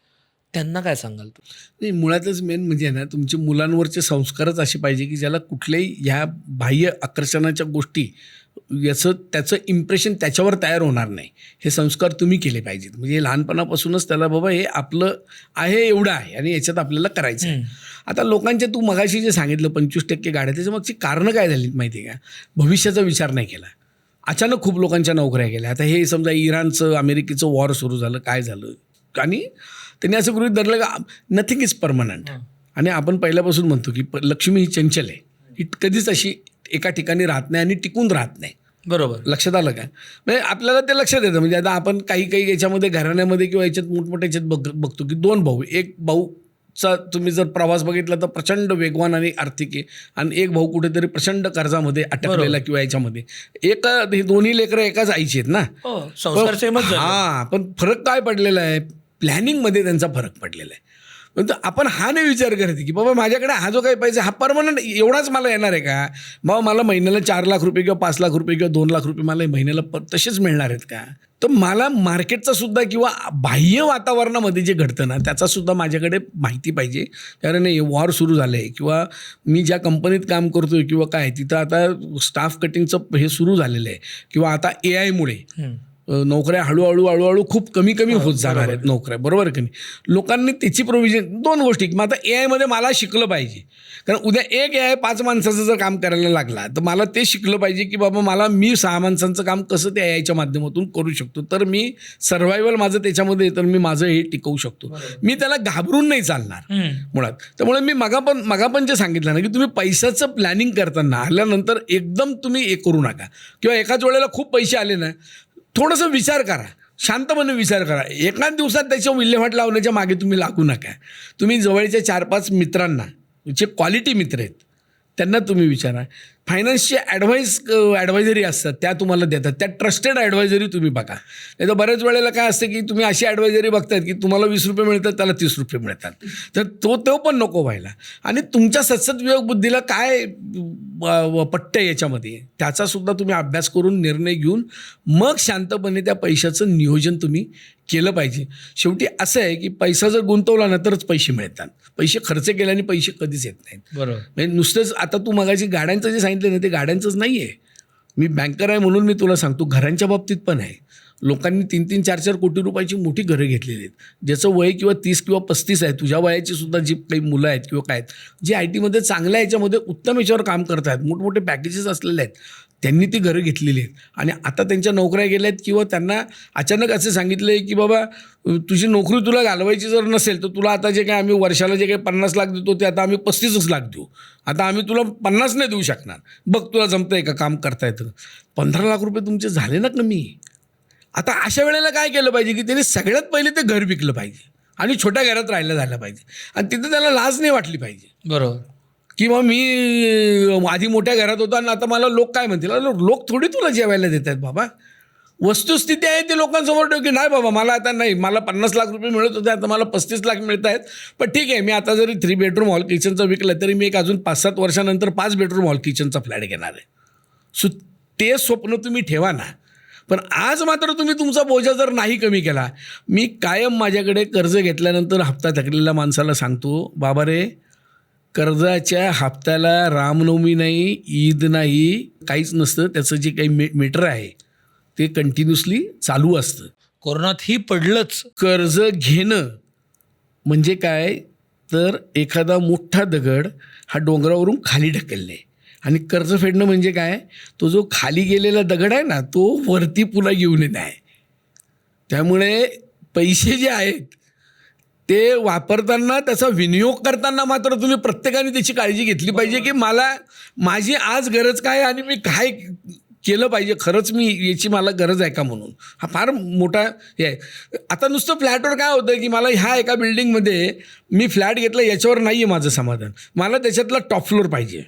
त्यांना काय सांगाल तू? नाही, मुळातच मेन म्हणजे ना, तुमच्या मुलांवरचे संस्कारच असे पाहिजे की ज्याला कुठल्याही ह्या बाह्य आकर्षणाच्या गोष्टी त्याचं इम्प्रेशन त्याच्यावर तयार होणार नाही. हे संस्कार तुम्ही केले पाहिजेत. म्हणजे लहानपणापासूनच त्याला बाबा हे आपलं आहे, एवढं आहे आणि याच्यात आपल्याला करायचं आहे. आता लोकांचे तू मगाशी जे सांगितलं 25% गाड्या, त्याच्यामागची कारणं काय झालीत माहिती आहे का? भविष्याचा विचार नाही केला. अचानक खूप लोकांच्या नोकऱ्या गेल्या. आता हे समजा इराणचं, अमेरिकेचं वॉर सुरू झालं, काय झालं, आणि त्यांनी असं गृहीत धरलं का नथिंग इज परमनंट. आणि आपण पहिल्यापासून म्हणतो की लक्ष्मी ही चंचल आहे, ही कधीच अशी एका ठिकाणी राहत नाही आणि टिकून राहत नाही. बरोबर, लक्षात आलं का? म्हणजे आपल्याला ते लक्षात येतं. म्हणजे आता आपण काही याच्यामध्ये घराण्यामध्ये किंवा याच्यात मोठमोठ्या याच्यात बघतो की 2 भाऊ, एक भाऊचा तुम्ही जर प्रवास बघितला तर प्रचंड वेगवान आणि आर्थिक आहे, आणि एक भाऊ कुठेतरी प्रचंड कर्जामध्ये अटकलेला किंवा याच्यामध्ये. हे दोन्ही लेकरं एकाच आईची आहेत ना. संस्कार सेमच झाले. हां, पण फरक काय पडलेला आहे? प्लॅनिंगमध्ये त्यांचा फरक पडलेला आहे. पण आपण हा नाही विचार करते की बाबा माझ्याकडे हा जो काही पैसा हा परमनंट एवढाच मला येणार आहे का? बाबा मला महिन्याला 4 लाख रुपये किंवा 5 लाख रुपये किंवा 2 लाख रुपये मला महिन्याला तसेच मिळणार आहेत का? तर मला मार्केटचा सुद्धा किंवा बाह्य वातावरणामध्ये जे घडतं ना त्याचा सुद्धा माझ्याकडे माहिती पाहिजे. कारण हे वॉर सुरू झालं आहे किंवा मी ज्या कंपनीत काम करतोय किंवा काय, तिथं आता स्टाफ कटिंगचं हे सुरू झालेलं आहे किंवा आता AIमुळे नोकऱ्या हळूहळू खूप कमी होत जाणार आहेत नोकऱ्या, बरोबर की नाही? लोकांनी त्याची प्रोव्हिजन, 2 गोष्टी. मग आता AIमध्ये मला शिकलं पाहिजे, कारण उद्या एक AI 5 माणसाचं जर काम करायला लागला तर मला ते शिकलं पाहिजे की बाबा मी 6 माणसांचं काम कसं त्या AIच्या माध्यमातून करू शकतो. तर मी सर्व्हायवल माझं त्याच्यामध्ये तर मी माझं हे टिकवू शकतो. मी त्याला घाबरून नाही चालणार मुळात. त्यामुळे मी मगापण जे सांगितलं ना की तुम्ही पैशाचं प्लॅनिंग करताना आल्यानंतर एकदम तुम्ही हे करू नका, किंवा एकाच वेळेला खूप पैसे आले ना, थोडंसं विचार करा, शांतपणे विचार करा. एकाच दिवसात त्याच्या विल्हेवाट लावण्याच्या मागे तुम्ही लागू नका. तुम्ही जवळच्या 4-5 मित्रांना, जे क्वालिटी मित्र आहेत त्यांना तुम्ही विचारा, फायनान्सचे ॲडवायझरी असतात त्या तुम्हाला देतात, त्या ट्रस्टेड ॲडवायझरी तुम्ही बघा. नाही तर बऱ्याच वेळेला काय असतं की तुम्ही अशी ॲडवायझरी बघतायत की तुम्हाला 20 रुपये मिळतात, त्याला 30 रुपये मिळतात. तर तो पण नको व्हायला. आणि तुमच्या सत्सद विवेक बुद्धीला काय पट्टे याच्यामध्ये त्याचासुद्धा तुम्ही अभ्यास करून निर्णय घेऊन मग शांतपणे त्या पैशाचं नियोजन तुम्ही केलं पाहिजे. शेवटी असं आहे की पैसा जर गुंतवला ना तरच पैसे मिळतात. पैसे खर्च केल्याने पैसे कधीच येत नाहीत. बरोबर. म्हणजे नुसतंच आता तू मगाशी गाड्यांचं जे सांगितलं ना ते गाड्यांचंच नाही आहे. मी बँकर आहे म्हणून मी तुला सांगतो, घरांच्या बाबतीत पण आहे. लोकांनी 3-3, 4-4 कोटी रुपयाची मोठी घरं घेतलेली आहेत. ज्याचं वय किंवा 30 किंवा 35 आहे, तुझ्या वयाची सुद्धा जी काही मुलं आहेत किंवा काय आहेत, जे IT मध्ये चांगल्या याच्यामध्ये उत्तम याच्यावर काम करत आहेत, मोठमोठे पॅकेजेस असलेले आहेत, त्यांनी ती घरं घेतलेली आहेत. आणि आता त्यांच्या नोकऱ्या गेल्या आहेत किंवा त्यांना अचानक असं सांगितलं आहे की बाबा तुझी नोकरी तुला घालवायची जर नसेल तर तुला आता जे काय आम्ही वर्षाला जे काही 50 लाख देतो ते आता आम्ही 35 लाख देऊ. आता आम्ही तुला 50 नाही देऊ शकणार, बघ तुला जमतं आहे का, काम करता येतं. 15 लाख रुपये तुमचे झाले ना कमी. आता अशा वेळेला काय केलं पाहिजे की त्यांनी सगळ्यात पहिले ते घर विकलं पाहिजे आणि छोट्या घरात राहायला झालं पाहिजे. आणि तिथं त्याला लाज नाही वाटली पाहिजे. बरोबर. किंवा मी आधी मोठ्या घरात होतो आणि आता मला लोक काय म्हणतील, लोक थोडी तुला जेवायला देत आहेत बाबा. वस्तुस्थिती आहे ते लोकांसमोर ठेव की नाही बाबा मला आता नाही, मला 50 लाख रुपये मिळत होते, आता मला 35 लाख मिळत आहेत. पण ठीक आहे, मी आता जरी 3 बेडरूम हॉल किचनचा विकलं तरी मी एक अजून 5-7 वर्षानंतर 5 बेडरूम हॉल किचनचा फ्लॅट घेणार आहे. सो ते स्वप्न तुम्ही ठेवा ना. पण आज मात्र तुम्ही तुमचा बोजा जर नाही कमी केला, मी कायम माझ्याकडे कर्ज घेतल्यानंतर हप्ता थकलेल्या माणसाला सांगतो, बाबा रे कर्जाच्या हप्त्याला रामनवमी नाही, ईद नाही, काहीच नसतं. त्याचं जे काही मीटर आहे ते कंटिन्युअसली चालू असतं. कोरोनातही पडलंच. कर्ज घेणं म्हणजे काय तर एखादा मोठा दगड हा डोंगरावरून खाली ढकलणे, आणि कर्ज फेडणं म्हणजे काय, तो जो खाली गेलेला दगड आहे ना तो वरती पुन्हा घेऊन येणं आहे. त्यामुळे पैसे जे आहेत ते वापरताना त्याचा विनियोग करताना मात्र तुम्ही प्रत्येकाने त्याची काळजी घेतली पाहिजे की माझी आज गरज काय आणि मी काय केलं पाहिजे, खरंच मी याची मला गरज आहे का म्हणून. हा फार मोठा हे आहे. आता नुसतं फ्लॅटवर काय होतं की मला ह्या एका बिल्डिंगमध्ये मी फ्लॅट घेतला याच्यावर नाही आहे माझं समाधान, मला त्याच्यातला टॉप फ्लोअर पाहिजे,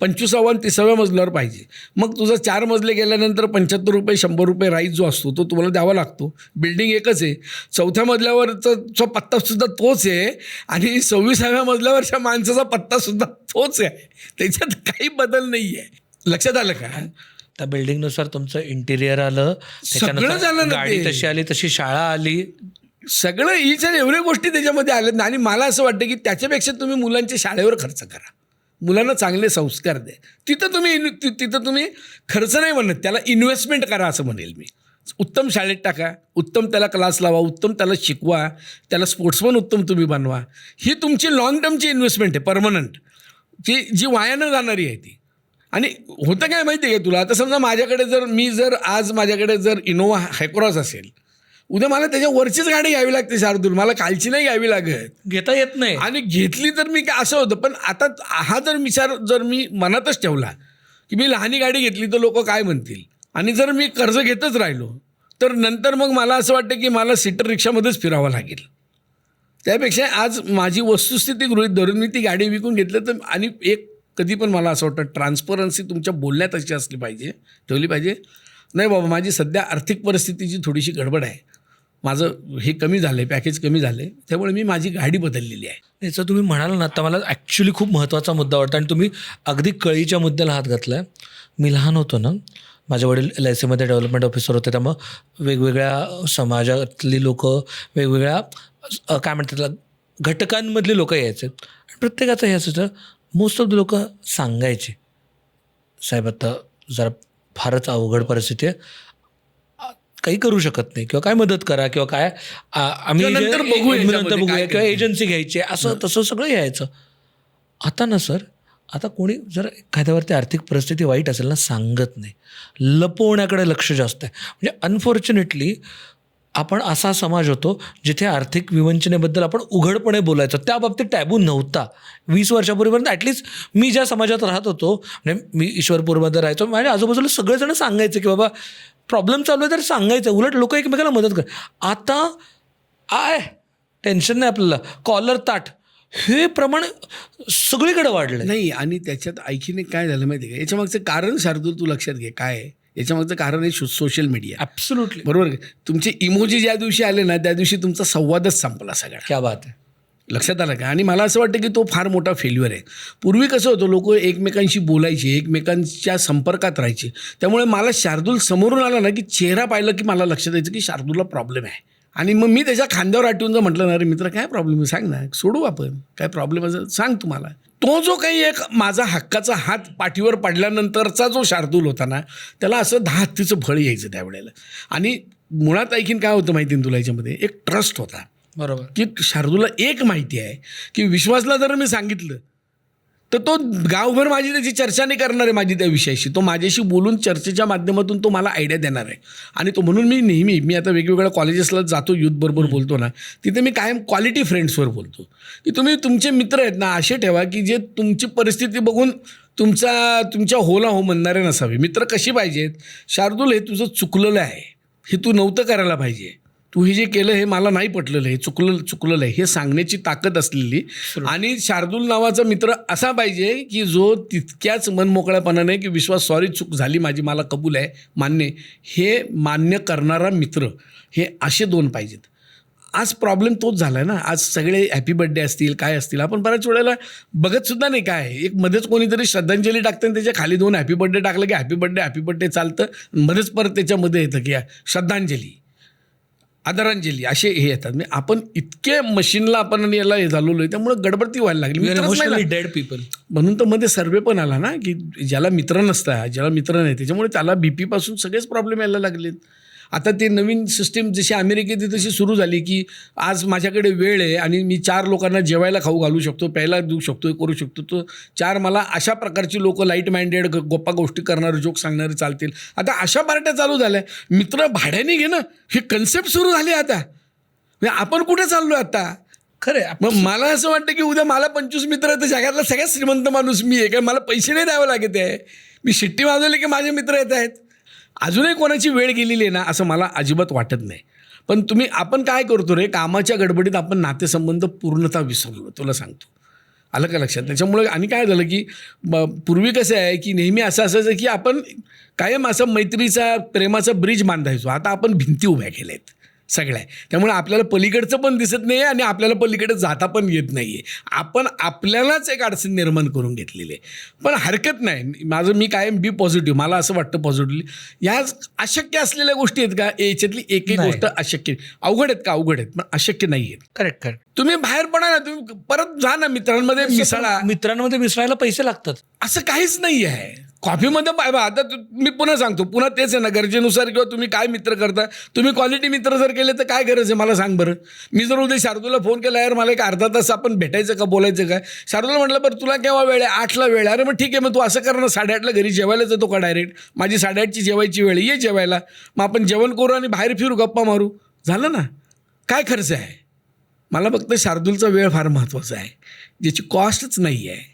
25वा आणि 30व्या मजल्यावर पाहिजे. मग तुझं 4 मजले गेल्यानंतर 75 रुपये 100 रुपये राईज जो असतो तो तुम्हाला द्यावा लागतो. बिल्डिंग एकच आहे, 4थ्या मजल्यावरचा पत्तासुद्धा तोच आहे आणि 26व्या मजल्यावरच्या माणसाचा पत्तासुद्धा तोच आहे, त्याच्यात काही बदल नाही आहे. लक्षात आलं का? त्या बिल्डिंगनुसार तुमचं इंटिरियर आलं, सगळं झालं ना, गाडी ते तशी आली, तशी शाळा आली, सगळं हीच एवढ्या गोष्टी त्याच्यामध्ये आल्यात ना. आणि मला असं वाटतं की त्याच्यापेक्षा तुम्ही मुलांच्या शाळेवर खर्च करा, मुलांना चांगले संस्कार द्या. तिथं तुम्ही खर्च नाही म्हणत, त्याला इन्व्हेस्टमेंट करा असं म्हणेल मी. उत्तम शाळेत टाका, उत्तम त्याला क्लास लावा, उत्तम त्याला शिकवा, त्याला स्पोर्ट्समन उत्तम तुम्ही बनवा. ही तुमची लॉंग टर्मची इन्व्हेस्टमेंट आहे, परमनंट, जी वाया न जाणारी आहे ती. आणि होतं काय माहिती आहे का तुला, आता समजा माझ्याकडे आज माझ्याकडे जर इनोवा हायक्रॉस असेल, उद्या मला त्याच्या वरचीच गाडी घ्यावी लागते शार्दूल, मला कालची नाही घ्यावी लागत, घेता येत नाही. आणि घेतली तर मी काय असं होतं. पण आता हा विचार जर मी मनातच ठेवला की मी लहानी गाडी घेतली तर लोक काय म्हणतील, आणि जर मी कर्ज घेतच राहिलो तर नंतर मग मला असं वाटतं की मला सीटर रिक्षामध्येच फिरावं लागेल. त्यापेक्षा आज माझी वस्तुस्थिती गृहीत धरून मी ती गाडी विकून घेतलं तर. आणि एक कधी पण मला असं वाटतं ट्रान्सपरन्सी तुमच्या बोलण्यात अशी असली पाहिजे, ठेवली पाहिजे. नाही बाबा माझी सध्या आर्थिक परिस्थितीची थोडीशी गडबड आहे, माझं हे कमी झालं आहे, पॅकेज कमी झालं आहे, त्यामुळे मी माझी गाडी बदललेली आहे. याचं तुम्ही म्हणाल ना, आता मला ॲक्च्युली खूप महत्त्वाचा मुद्दा वाटतो आणि तुम्ही अगदी कळीच्या मुद्द्याला हात घातला आहे. मी लहान होतो ना, माझे वडील LICमध्ये डेव्हलपमेंट ऑफिसर होते, त्यामुळं वेगवेगळ्या समाजातली लोकं, वेगवेगळ्या काय म्हणतात त्याला घटकांमधली लोकं यायचे. प्रत्येकाचं हे असायचं, मोस्ट ऑफ द लोक सांगायचे, साहेब आता जरा फारच अवघड परिस्थिती आहे, काही करू शकत नाही, किंवा काय मदत करा, किंवा काय आम्ही नंतर बघूया, किंवा एजन्सी घ्यायची, असं तसं सगळं यायचं. आता ना सर, आता कोणी जर एखाद्यावरती आर्थिक परिस्थिती वाईट असेल ना, सांगत नाही, लपवण्याकडे लक्ष जास्त आहे. म्हणजे अनफॉर्च्युनेटली आपण असा समाज होतो जिथे आर्थिक विवंचनेबद्दल आपण उघडपणे बोलायचो. त्या बाबतीत टॅबू नव्हता 20 वर्षापूर्वीपर्यंत. ॲटलिस्ट मी ज्या समाजात राहत होतो, म्हणजे मी ईश्वरपूरमध्ये राहायचो, माझ्या आजूबाजूला सगळेजण सांगायचे की बाबा प्रॉब्लेम चालू आहे तर सांगायचं, उलट लोक एकमेकाला मदत कर. आता टेन्शन नाही आपल्याला, कॉलर ताट, हे प्रमाण सगळीकडे वाढलंय. नाही, आणि त्याच्यात आणखीन एक काय झालं माहिती आहे का, याच्यामागचं कारण शार्दूल तू लक्षात घे काय आहे. याच्यामागचं कारण आहे सोशल मीडिया. ॲब्सोल्युटली. बरोबर का? तुमचे इमोजी ज्या दिवशी आले ना त्या दिवशी तुमचा संवादच संपला सगळा. क्या बात आहे. लक्षात आलं का? आणि मला असं वाटतं की तो फार मोठा फेल्युअर आहे. पूर्वी कसं होतं, लोक एकमेकांशी बोलायचे, एकमेकांच्या संपर्कात राहायचे. त्यामुळे मला शार्दूल समोरून आला ना की चेहरा पाहिलं की मला लक्षात यायचं की शार्दूलला प्रॉब्लेम आहे. आणि मग मी त्याच्या खांद्यावर आठवून जर म्हटलं ना, अरे मित्र काय प्रॉब्लेम आहे सांग ना, सोडू आपण, काय प्रॉब्लेम असेल सांग तुम्हाला. तो जो काही एक माझा हक्काचा हात पाठीवर पडल्यानंतरचा जो शार्दूल होता ना, त्याला असं 10 हत्तीचं फळ यायचं त्यावेळेला. आणि मुळात ऐकीन काय होतं माहिती आहे तुला, याच्यामध्ये एक ट्रस्ट होता. बरोबर. की शार्दूलला एक माहिती आहे की विश्वासला जर मी सांगितलं तर तो गावभर माझी त्याची चर्चा नाही करणार आहे माझी त्या विषयाशी. तो माझ्याशी बोलून चर्चेच्या माध्यमातून तो मला आयडिया देणार आहे. आणि तो म्हणून मी आता वेगवेगळ्या कॉलेजेसला जातो, युथबरोबर बोलतो ना, तिथे मी कायम क्वालिटी फ्रेंड्सवर बोलतो की तुम्ही तुमचे मित्र आहेत ना असे ठेवा की जे तुमची परिस्थिती बघून तुमच्या होला हो म्हणणारे नसावे. मित्र कशी पाहिजेत, शार्दूल हे तुझं चुकलेलं आहे, हे तू नव्हतं करायला पाहिजे, तू हे जे केलं हे मला नाही पटलेलं, हे चुकलेलं आहे, हे सांगण्याची ताकद असलेली. आणि शार्दूल नावाचा मित्र असा पाहिजे की जो तितक्याच मनमोकळ्यापणाने की विश्वास सॉरी चूक झाली माझी, मला कबूल आहे, मान्य, हे मान्य करणारा मित्र, हे असे 2 पाहिजेत. आज प्रॉब्लेम तोच झाला आहे ना. आज सगळे हॅपी बर्थडे असतील काय असतील, आपण बऱ्याच वेळेला बघत सुद्धा नाही काय आहे. एक मध्येच कोणीतरी श्रद्धांजली टाकतं आणि त्याच्या खाली 2 हॅपी बर्थडे टाकलं की हॅपी बर्थडे चालतं, मध्येच परत त्याच्यामध्ये येतं की श्रद्धांजली, आदरांजली असे हे येतात. म्हणजे आपण इतके मशीनला आपण याला हे झालेलो आहे, त्यामुळे गडबडती व्हायला लागली. डेड पीपल म्हणून तर मध्ये सर्वे पण आला ना की ज्याला मित्र नसता, ज्याला मित्र नाही, त्याच्यामुळे त्याला BP पासून सगळेच प्रॉब्लेम यायला लागलेत. आता ते नवीन सिस्टीम जशी अमेरिकेत तशी सुरू झाली की आज माझ्याकडे वेळ आहे आणि मी 4 लोकांना जेवायला खाऊ घालू शकतो, प्यायला देऊ शकतो, करू शकतो. तो 4 मला अशा प्रकारची लोक लाईट माइंडेड गप्पा गोष्टी करणारे, जोक सांगणारे चालतील. आता अशा पार्ट्या चालू झाल्या. मित्र भाड्याने घेणं हे कन्सेप्ट सुरू झाली आता. म्हणजे आपण कुठे चाललो आता? खरं. मग मला असं वाटतं की उद्या मला 25 मित्र आहेत, जगातला सगळ्यात श्रीमंत माणूस मी आहे, कारण मला पैसे नाही द्यावे लागत आहे. मी शिट्टी वाजवली की माझे मित्र येत आहेत. अजूनही कोणाची वेळ गेलेली आहे ना असं मला अजिबात वाटत नाही. पण आपण काय करतो रे, कामाच्या गडबडीत आपण नातेसंबंध पूर्णतः विसरलो, तुला सांगतो. आलं का लक्षात? त्याच्यामुळे आणि काय झालं की पूर्वी कसं आहे की नेहमी असं असायचं की आपण कायम असं मैत्रीचा प्रेमाचा ब्रिज बांधायचो. आता आपण भिंती उभ्या केल्या आहेत सगळ्या. त्यामुळे आपल्याला पलीकडचं पण दिसत नाही आहे आणि आपल्याला पलीकडे जाता पण येत नाही आहे. आपण आपल्यालाच एक अडचण निर्माण करून घेतलेली आहे. पण हरकत नाही, मी कायम बी पॉझिटिव्ह. मला असं वाटतं पॉझिटिव्हली. ह्या अशक्य असलेल्या गोष्टी आहेत का, याच्यातली एकही गोष्ट अशक्य, अवघड आहेत का, अवघड आहेत, पण अशक्य नाही आहेत. करेक्ट. तुम्ही बाहेर पडा ना, तुम्ही परत जा ना, मित्रांमध्ये मिसळा. मित्रांमध्ये मिसळायला पैसे लागतात असं काहीच नाही आहे. कॉफीमध्ये आता मी पुन्हा सांगतो, पुन्हा तेच आहे ना, गरजेनुसार किंवा तुम्ही काय मित्र करता. तुम्ही क्वालिटी मित्र जर केले तर काय गरज आहे मला सांग बरं. मी जर उद्या शार्दूलला फोन केला, यार मला एक अर्धा तास आपण भेटायचं का, बोलायचं काय, शार्दूलला म्हटलं बरं तुला केव्हा वेळ आहे, 8ला वेळ आहे. अरे मग ठीक आहे, मग तू असं कर ना, 8:30ला घरी जेवायला येतो का डायरेक्ट, माझी 8:30ची जेवायची वेळ, ये जेवायला, मग आपण जेवण करू आणि बाहेर फिरू, गप्पा मारू, झालं ना. काय खर्च आहे? मला फक्त शार्दूलचा वेळ फार महत्त्वाचा आहे, ज्याची कॉस्टच नाही आहे.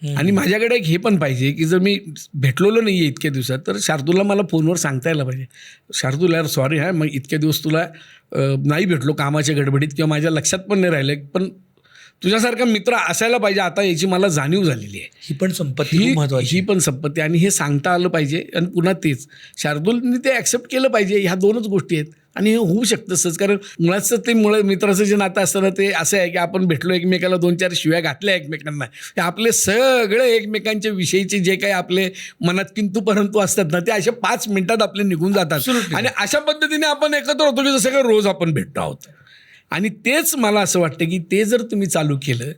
आणि माझ्याकडे एक हे पण पाहिजे की जर मी भेटलेलो नाही आहे इतक्या दिवसात, तर शार्दूलला मला फोनवर सांगता यायला पाहिजे, शार्दूल यार सॉरी हा, मग इतक्या दिवस तुला नाही भेटलो कामाच्या गडबडीत किंवा माझ्या लक्षात पण नाही राहिलं, पण तुझ्यासारखा मित्र असायला पाहिजे आता, याची मला जाणीव झालेली आहे. ही पण संपत्ती महत्त्वाची, ही पण संपत्ती, आणि हे सांगता आलं पाहिजे. आणि पुन्हा तेच शार्दूलने ते ॲक्सेप्ट केलं पाहिजे. ह्या 2च गोष्टी आहेत आणि हे होऊ शकतं सहज. कारण मुळाचं ते मित्राचं जे नातं असतं ना, ते असं आहे की आपण भेटलो, एकमेकाला 2-4 शिव्या घातल्या एकमेकांना, ते आपले सगळे एकमेकांच्या विषयीचे जे काही आपले मनात किंतु परंतु असतात ना, ते अशा 5 मिनिटात आपले निघून जातात. आणि अशा पद्धतीने आपण एकत्र होतो की जसं काही रोज आपण भेटतो आहोत. आणि तेच मला असं वाटतं की ते जर तुम्ही चालू केलं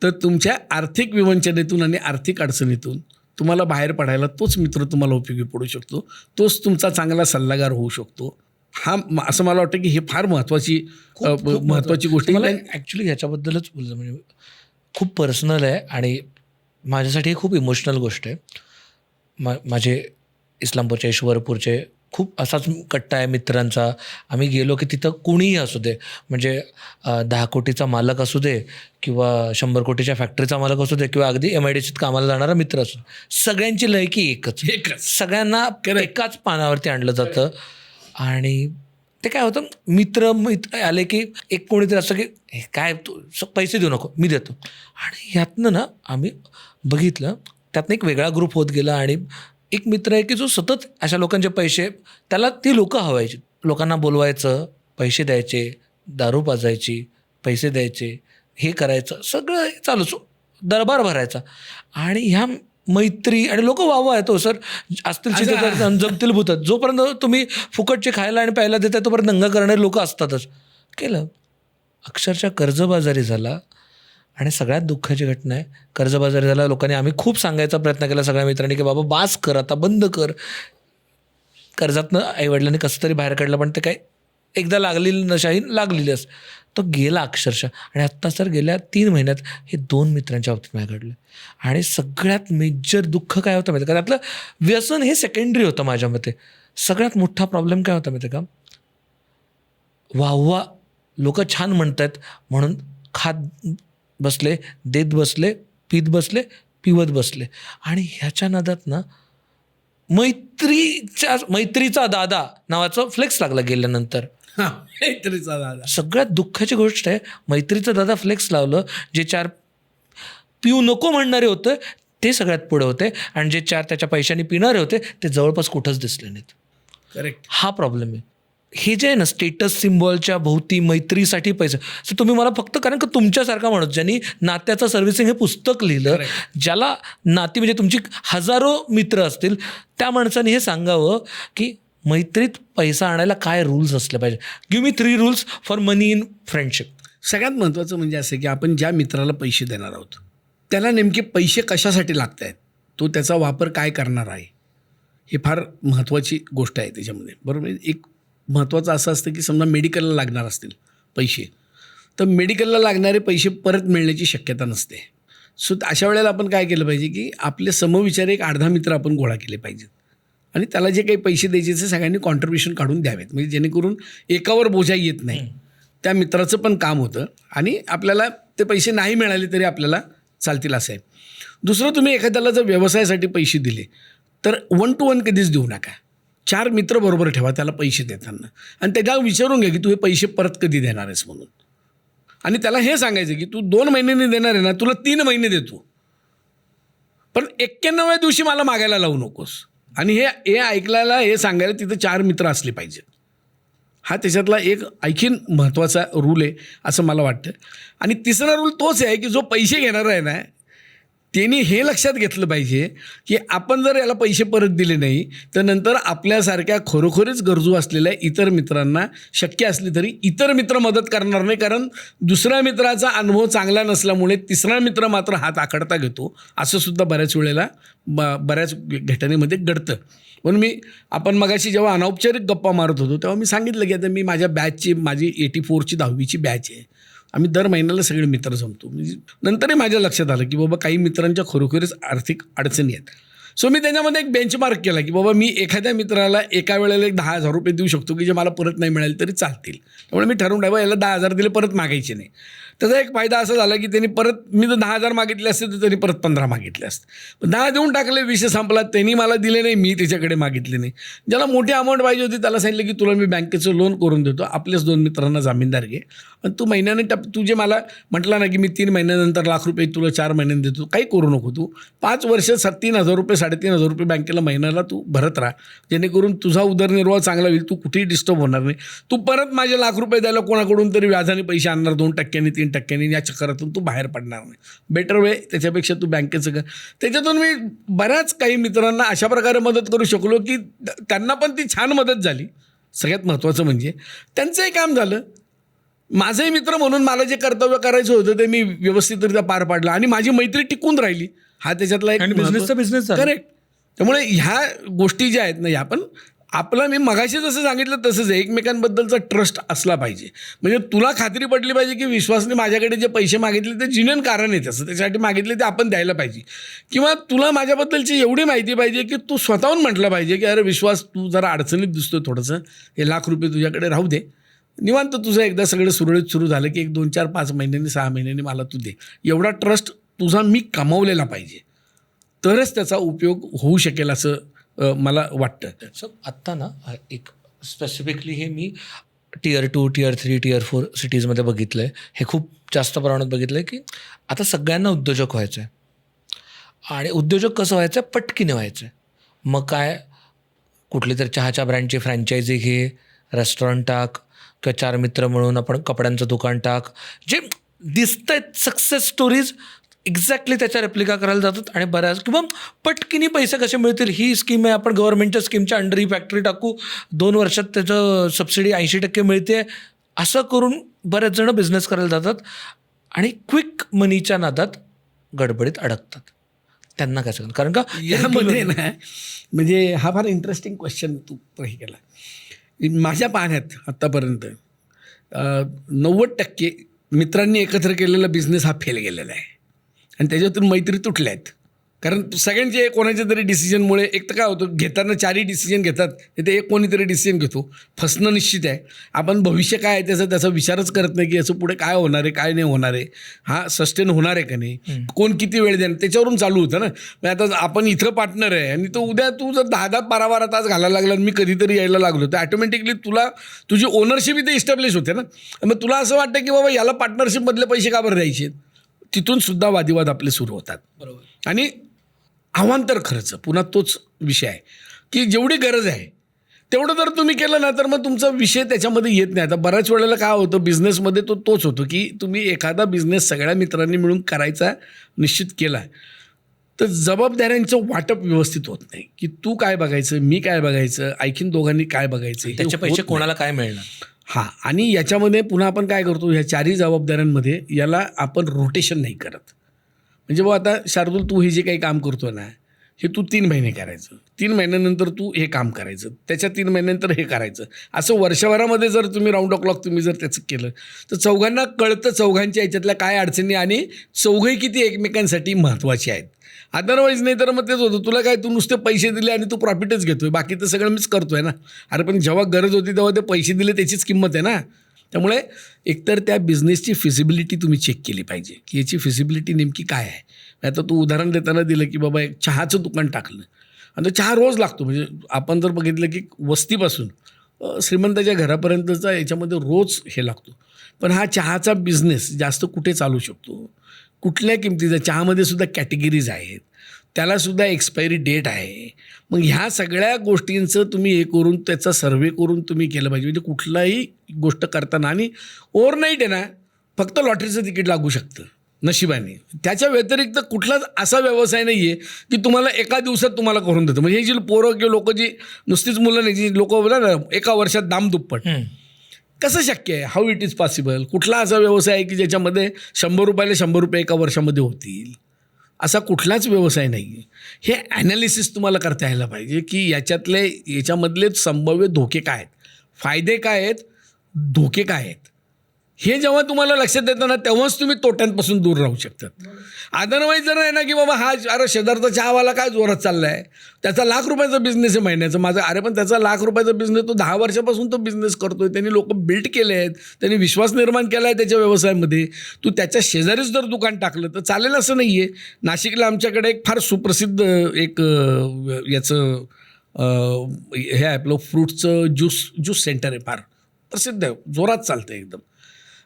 तर तुमच्या आर्थिक विवंचनेतून आणि आर्थिक अडचणीतून तुम्हाला बाहेर पडायला तोच मित्र तुम्हाला उपयोगी पडू शकतो, तोच तुमचा चांगला सल्लागार होऊ शकतो. हा असं मला वाटतं की हे फार महत्त्वाची गोष्ट मला ॲक्च्युली ह्याच्याबद्दलच बोललं, म्हणजे खूप पर्सनल आहे आणि माझ्यासाठी खूप इमोशनल गोष्ट आहे. माझे इस्लामपूरचे, ईश्वरपूरचे खूप असाच कट्टा आहे मित्रांचा. आम्ही गेलो की तिथं कुणीही असू दे, म्हणजे 10 कोटीचा मालक असू दे किंवा 100 कोटीच्या फॅक्टरीचा मालक असू दे किंवा अगदी MIDCत कामाला जाणारा मित्र असू दे, सगळ्यांची लयकी एकच. सगळ्यांना एकाच पानावरती आणलं जातं. आणि ते काय होतं, मित्र आले की एक कोणीतरी असं की "हे काय तू पैसे देऊ नको, मी देतो." आणि ह्यातनं ना आम्ही बघितलं, त्यातनं एक वेगळा ग्रुप होत गेला आणि एक मित्र आहे की जो सतत अशा लोकांचे पैसे, त्याला ती लोकं हवायची. लोकांना बोलवायचं, पैसे द्यायचे, दारू पाजायची, पैसे द्यायचे, हे करायचं, सगळं हे चालूच, दरबार भरायचा. आणि ह्या मैत्री आणि लोक वावा येतो सर, असतील शिकत जमतील भूतात, जोपर्यंत तुम्ही फुकटचे खायला आणि प्यायला देताय तोपर्यंत दंगा करणारे लोक असतातच. केलं, अक्षरशः कर्जबाजारी झाला. आणि सगळ्यात दुःखाची घटना आहे, कर्जबाजारी झाला. लोकांनी, आम्ही खूप सांगायचा प्रयत्न केला सगळ्या मित्रांनी की बाबा बास कर, आता बंद कर. कर्जातनं आईवडिलांनी कसं तरी बाहेर काढलं, पण ते काय एकदा लागलेली नशाही लागलेलीच. तो गेला अक्षरशः. आणि आत्ता सर गेल्या 3 महिन्यात हे 2 मित्रांच्या बाबतीत माझ्या घडलं. आणि सगळ्यात मेजर दुःख काय होतं माहिती का, त्यातलं व्यसन हे सेकंडरी होतं माझ्या मते. सगळ्यात मोठा प्रॉब्लेम काय होता माहिती का, वाहवा लोक छान म्हणत आहेत म्हणून खात बसले, देत बसले, पीत बसले, पिवत बसले. आणि ह्याच्या नादात ना मैत्रीचा दादा नावाचं फ्लेक्स लागला गेल्यानंतर. मैत्रीचा दादा. सगळ्यात दुःखाची गोष्ट आहे, मैत्रीचं दादा फ्लेक्स लावलं. जे 4 पिऊ नको म्हणणारे होते ते सगळ्यात पुढे होते, आणि जे 4 त्याच्या पैशाने पिणारे होते ते जवळपास कुठंच दिसले नाहीत. करेक्ट. हा प्रॉब्लेम आहे. हे जे आहे ना, स्टेटस सिम्बॉलच्या भोवती मैत्रीसाठी पैसे. सो तुम्ही मला फक्त, कारण का तुमच्यासारखा माणूस ज्यांनी नात्याचं सर्व्हिसिंग हे पुस्तक लिहिलं, ज्याला नाती म्हणजे तुमची हजारो मित्र असतील, त्या माणसाने हे सांगावं की मैत्रीत पैसा आणायला काय रूल्स असले पाहिजे. Give me 3 rules for money in friendship. सगळ्यात महत्त्वाचं म्हणजे असं की आपण ज्या मित्राला पैसे देणार आहोत त्याला नेमके पैसे कशासाठी लागत आहेत, तो त्याचा वापर काय करणार आहे, हे फार महत्त्वाची गोष्ट आहे त्याच्यामध्ये. बरोबर. एक महत्त्वाचं असं असतं की समजा मेडिकलला लागणार असतील पैसे, तर मेडिकलला लागणारे पैसे परत मिळण्याची शक्यता नसते. सो अशा वेळेला आपण काय केलं पाहिजे की आपले समविचारी एक 8-10 मित्र आपण गोळा केले पाहिजेत, आणि त्याला जे काही पैसे द्यायचे ते सगळ्यांनी कॉन्ट्रीब्युशन काढून द्यावेत, म्हणजे जेणेकरून एकावर बोजा येत नाही. त्या मित्राचं पण काम होतं आणि आपल्याला ते पैसे नाही मिळाले तरी आपल्याला चालतील असं आहे. दुसरं, तुम्ही एखाद्याला जर व्यवसायासाठी पैसे दिले तर 1 to 1 कधीच देऊ नका. 4 मित्र बरोबर ठेवा त्याला पैसे देताना, आणि त्याला विचारून घ्या की तू हे पैसे परत कधी देणार आहेस म्हणून. आणि त्याला हे सांगायचं की तू 2 महिन्यांनी देणार आहे ना, तुला 3 महिने देतो, पण 91व्या दिवशी मला मागायला लावू नकोस. आणि हे ऐकल्याला, हे सांगायला तिथं 4 मित्र असले पाहिजेत. हा त्याच्यातला एक आणखीन महत्त्वाचा रूल आहे असं मला वाटतं. आणि तिसरा रूल तोच आहे की जो पैसे घेणार आहे ना, त्यांनी हे लक्षात घेतलं पाहिजे की आपण जर याला पैसे परत दिले नाही तर नंतर आपल्यासारख्या खरोखरीच गरजू असलेल्या इतर मित्रांना शक्य असली तरी इतर मित्र मदत करणार नाही, कारण दुसऱ्या मित्राचा अनुभव चांगला नसल्यामुळे तिसरा मित्र मात्र हात आखडता घेतो. असं सुद्धा बऱ्याच वेळेला बऱ्याच घटनेमध्ये घडतं. म्हणून आपण मगाशी जेव्हा अनौपचारिक गप्पा मारत होतो तेव्हा मी सांगितलं की आता मी माझ्या बॅचची, माझी 84ची 10वीची बॅच आहे, आम्ही दर महिन्याला सगळे मित्र जमतो. म्हणजे नंतरही माझ्या लक्षात आलं की बाबा काही मित्रांच्या खरोखरीच आर्थिक अडचणी आहेत. सो मी त्याच्यामध्ये एक बेंचमार्क केला की बाबा मी एखाद्या मित्राला एका वेळेला 10,000 रुपये देऊ शकतो की जे मला परत नाही मिळाले तरी चालतील. त्यामुळे मी ठरवून ठेवा याला 10,000 दिले, परत मागायचे नाही. त्याचा एक फायदा असा झाला की त्यांनी परत, मी जर 10,000 मागितले असते तर त्यांनी परत 15 मागितले असते. 10 देऊन टाकले, विषय संपला. त्यांनी मला दिले नाही, मी त्याच्याकडे मागितले नाही. ज्याला मोठी अमाऊंट पाहिजे होती त्याला सांगितलं की तुला मी बँकेचं लोन करून देतो, आपल्याच 2 मित्रांना जामीनदार घे, पण तू महिन्याने तू जे मला म्हटलं ना की मी 3 महिन्यानंतर ₹1,00,000 तुला 4 महिन्यांनी देतो, काही करू नको. तू 5 वर्ष 3,000 रुपये 3,500 रुपये बँकेला महिन्याला तू भरत राहा, जेणेकरून तुझा उदरनिर्वाह चांगला होईल, तू कुठेही डिस्टर्ब होणार नाही. तू परत माझे ₹1,00,000 द्यायला कोणाकडून तरी व्याजाने पैसे आणणार 2% 3%, या चक्रातून तू बाहेर पडणार नाही. बेटर वे त्याच्यापेक्षा तू बँकेचं कर. त्याच्यातून मी बऱ्याच काही मित्रांना अशा प्रकारे मदत करू शकलो की त्यांना पण ती छान मदत झाली. सगळ्यात महत्त्वाचं म्हणजे त्यांचंही काम झालं, माझाही मित्र म्हणून मला जे कर्तव्य करायचं होतं ते मी व्यवस्थितरित्या पार पाडलं आणि माझी मैत्री टिकून राहिली. हा त्याच्यातला एक बिझनेस. करेक्ट. त्यामुळे ह्या गोष्टी ज्या आहेत ना, ह्या पण आपला, मी मगाशी जसं सांगितलं तसंच आहे, एकमेकांबद्दलचा ट्रस्ट असला पाहिजे. म्हणजे तुला खात्री पडली पाहिजे की विश्वासने माझ्याकडे जे पैसे मागितले ते जिनेन कारण आहे तसं, त्याच्यासाठी मागितले ते आपण द्यायला पाहिजे. किंवा तुला माझ्याबद्दलची एवढी माहिती पाहिजे की तू स्वतःहून म्हटलं पाहिजे की अरे विश्वास, तू जरा अडचणीत दिसतोय थोडंसं, हे ₹1,00,000 तुझ्याकडे राहू दे, निवांत तुझं एकदा सगळं सुरळीत सुरू झालं की 1, 2, 4, 5 महिन्यांनी 6 महिन्यांनी मला तू दे. एवढा ट्रस्ट तुझा मी कमावलेला पाहिजे, तरच त्याचा उपयोग होऊ शकेल असं मला वाटतं. सो आत्ता ना एक स्पेसिफिकली हे मी Tier 2, Tier 3, Tier 4 सिटीजमध्ये बघितलं आहे, हे खूप जास्त प्रमाणात बघितलं आहे की आता सगळ्यांना उद्योजक व्हायचं आहे. आणि उद्योजक कसं व्हायचं आहे, पटकीने व्हायचं आहे. मग काय, कुठली तर चहाच्या ब्रँडची फ्रँचायझी घे, रेस्टॉरंट टाक, किंवा 4 मित्र म्हणून आपण कपड्यांचं दुकान टाक. जे दिसत आहेत सक्सेस स्टोरीज एक्झॅक्टली त्याच्या रेप्लिका करायला जातात. आणि बऱ्याच किंवा पटकीने पैसे कसे मिळतील, ही स्कीम आहे, आपण गव्हर्नमेंटच्या स्कीमच्या अंडर ही फॅक्टरी टाकू, 2 वर्षात त्याचं सबसिडी 80% मिळते, असं करून बरेच जण बिझनेस करायला जातात आणि क्विक मनीच्या नादात गडबडीत अडकतात. त्यांना काय सांगणार, कारण का यामध्ये ना म्हणजे हा फार इंटरेस्टिंग क्वेश्चन तू हे केला. माझ्या पाहण्यात आत्तापर्यंत 90% मित्रांनी एकत्र केलेला बिझनेस हा फेल गेलेला आहे आणि त्याच्यातून मैत्री तुटल्या आहेत. कारण सगळ्यांचे कोणाच्या तरी डिसिजनमुळे एक तर काय होतं, घेताना 4ही डिसिजन घेतात, ते एक कोणीतरी डिसिजन घेतो, फसणं निश्चित आहे. आपण भविष्य काय आहे त्याचा विचारच करत नाही की असं पुढे काय होणार आहे, काय नाही होणार आहे, हा सस्टेन होणार आहे का नाही, कोण किती वेळ देणार, त्याच्यावरून चालू होतं ना. मग आता आपण इथं पार्टनर आहे आणि तो उद्या तू जर 10-10, 12-12 तास घालायला लागला आणि मी कधीतरी यायला लागलो तर ॲटोमॅटिकली तुझी ओनरशिप इथे इस्टॅब्लिश होते ना. मग तुला असं वाटतं की बाबा याला पार्टनरशिपमधले पैसे का बरं द्यायचे, तिथून सुद्धा वादिवाद आपले सुरू होतात. बरोबर. आणि अवांतर खर्च, पुन्हा तोच विषय आहे की जेवढी गरज आहे तेवढं जर तुम्ही केलं ना तर मग तुमचा विषय त्याच्यामध्ये येत नाही. आता बऱ्याच वेळेला काय होतं बिझनेसमध्ये, तोच होतो की तुम्ही एखादा बिझनेस सगळ्या मित्रांनी मिळून करायचा निश्चित केला तर जबाबदाऱ्यांचं वाटप व्यवस्थित होत नाही की तू काय बघायचं, मी काय बघायचं, आणखीन दोघांनी काय बघायचं, त्याचे पैसे कोणाला काय मिळणार. हां, आणि याच्यामध्ये पुन्हा आपण काय करतो, ह्या 4ही जबाबदाऱ्यांमध्ये याला आपण रोटेशन नाही करत. म्हणजे बघ आता शार्दूल, तू हे जे काही काम करतो ना हे तू 3 महिने करायचं, 3 महिन्यानंतर तू हे काम करायचं, त्याच्या 3 महिन्यानंतर हे करायचं, असं वर्षभरामध्ये जर तुम्ही राऊंड ऑफ क्लॉक तुम्ही जर त्याचं केलं तर चौघांना कळतं चौघांच्या याच्यातल्या काय अडचणी आणि चौघही किती एकमेकांसाठी महत्त्वाचे आहेत. अदरवाईज नाही तर मग तेच होतं, तुला काय, तू नुसते पैसे दिले आणि तू प्रॉफिटच घेतोय, बाकी तर सगळं मीच करतोय ना. अरे पण जेव्हा गरज होती तेव्हा ते पैसे दिले त्याचीच किंमत आहे ना. त्यामुळे एकतर त्या बिझनेसची फिजिबिलिटी तुम्ही चेक केली पाहिजे की याची फिजिबिलिटी नेमकी काय आहे. आता तू उदाहरण देताना दिलं की बाबा एक चहाचं दुकान टाकलं आणि तो चहा रोज लागतो. म्हणजे आपण जर बघितलं की वस्तीपासून श्रीमंताच्या घरापर्यंतचा याच्यामध्ये रोज हे लागतो. पण हा चहाचा बिझनेस जास्त कुठे चालू शकतो, कुठल्या किमतीचा, चहामध्ये सुद्धा कॅटेगरीज आहेत, त्यालासुद्धा एक्सपायरी डेट आहे. मग ह्या सगळ्या गोष्टींचं तुम्ही हे करून त्याचा सर्वे करून तुम्ही केलं पाहिजे. म्हणजे कुठलाही गोष्ट करताना, आणि ओव्हरनाईट आहे ना फक्त लॉटरीचं तिकीट लागू शकतं नशिबाने, त्याच्या व्यतिरिक्त कुठलाच असा व्यवसाय नाही आहे की तुम्हाला एका दिवसात तुम्हाला करून देतं. म्हणजे हे जी पोरं किंवा लोकं जी नुसतीच मुलं नाही, जी लोकं बोला ना एका वर्षात दाम दुप्पट, कसं शक्य आहे, हाऊ इट इज पॉसिबल. कुठला असा व्यवसाय आहे की ज्याच्यामध्ये 100 रुपयाला 100 रुपये एका वर्षामध्ये होतील, असा कुठलाच व्यवसाय नाही आहे. हे ॲनालिसिस तुम्हाला करता यायला पाहिजे की याच्यामधले संभाव्य धोके काय आहेत, फायदे काय आहेत, धोके काय आहेत. हे जेव्हा तुम्हाला लक्षात येतं ना तेव्हाच तुम्ही तोट्यांपासून दूर राहू शकतात. अदरवाईज जर आहे ना की बाबा हा अरे शेजारचा चहावाला काय जोरात चालला आहे, त्याचा ₹1,00,000 रुपयाचा बिझनेस आहे महिन्याचं, माझा अरे पण त्याचा ₹1,00,000 रुपयाचा बिझनेस तो 10 वर्षापासून तो बिझनेस करतोय, त्यांनी लोक बिल्ड केले आहेत, त्यांनी विश्वास निर्माण केला आहे त्याच्या व्यवसायामध्ये. तू त्याच्या शेजारीच जर दुकान टाकलं तर चालेल असं नाही आहे. नाशिकला आमच्याकडे एक फार सुप्रसिद्ध एक याचं हे आहे आपलं फ्रूटचं ज्यूस सेंटर आहे, फार प्रसिद्ध आहे, जोरात चालतं एकदम.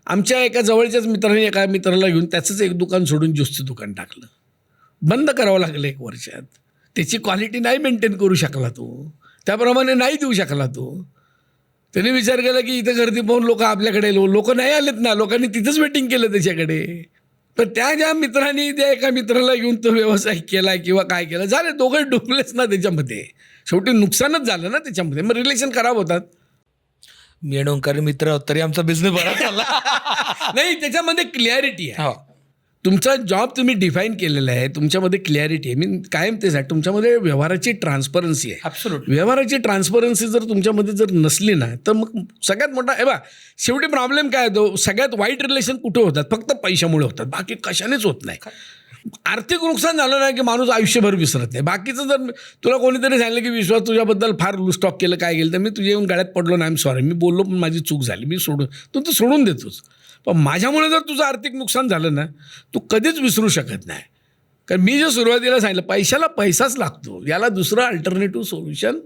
आमच्या एका जवळच्याच मित्राने एका मित्राला घेऊन त्याचंच एक दुकान सोडून ज्यूसचं दुकान टाकलं. बंद करावं लागलं 1 वर्षात. त्याची क्वालिटी नाही मेंटेन करू शकला तो, त्याप्रमाणे नाही देऊ शकला तो. त्याने विचार केला की इथं गर्दी पाहून लोक आपल्याकडे लोक नाही आलेत ना, लोकांनी तिथंच वेटिंग केलं त्याच्याकडे. पण त्या ज्या मित्रांनी त्या एका मित्राला घेऊन तो व्यवसाय केला किंवा काय केलं, झाले दोघं डुबलेच ना त्याच्यामध्ये. शेवटी नुकसानच झालं ना त्याच्यामध्ये, मग रिलेशन खराब होतात. मी आणि ओंकार मित्र आहोत तरी आमचा बिझनेस बरा चालला. नाही, त्याच्यामध्ये क्लॅरिटी आहे. तुमचा जॉब तुम्ही डिफाईन केलेला आहे, तुमच्यामध्ये क्लॅरिटी आहे. मी कायम तेच आहे, तुमच्यामध्ये व्यवहाराची ट्रान्सपरन्सी आहे. ॲब्सोल्युटली. व्यवहाराची ट्रान्सपरन्सी जर तुमच्यामध्ये जर नसली ना तर मग सगळ्यात मोठा हे बा शेवटी प्रॉब्लेम काय होतो, सगळ्यात वाईट रिलेशन कुठे होतात, फक्त पैशामुळे होतात, बाकी कशानेच होत नाही. आर्थिक नुकसान झालं ना की माणूस आयुष्यभर विसरत नाही. बाकीचं जर तुला कोणीतरी सांगितलं की विश्वास तुझ्याबद्दल फार लूज टॉक केलं, काय केलं, तर मी तुझ्या येऊन गाड्यात पडलो ना, आय एम सॉरी, मी बोललो पण माझी चूक झाली, मी तू तर सोडून देतोस. पण माझ्यामुळे जर तुझं आर्थिक नुकसान झालं ना तू कधीच विसरू शकत नाही. कारण मी जे सुरुवातीला सांगितलं, पैशाला पैसाच लागतो, याला दुसरं अल्टरनेटिव्ह सोल्युशन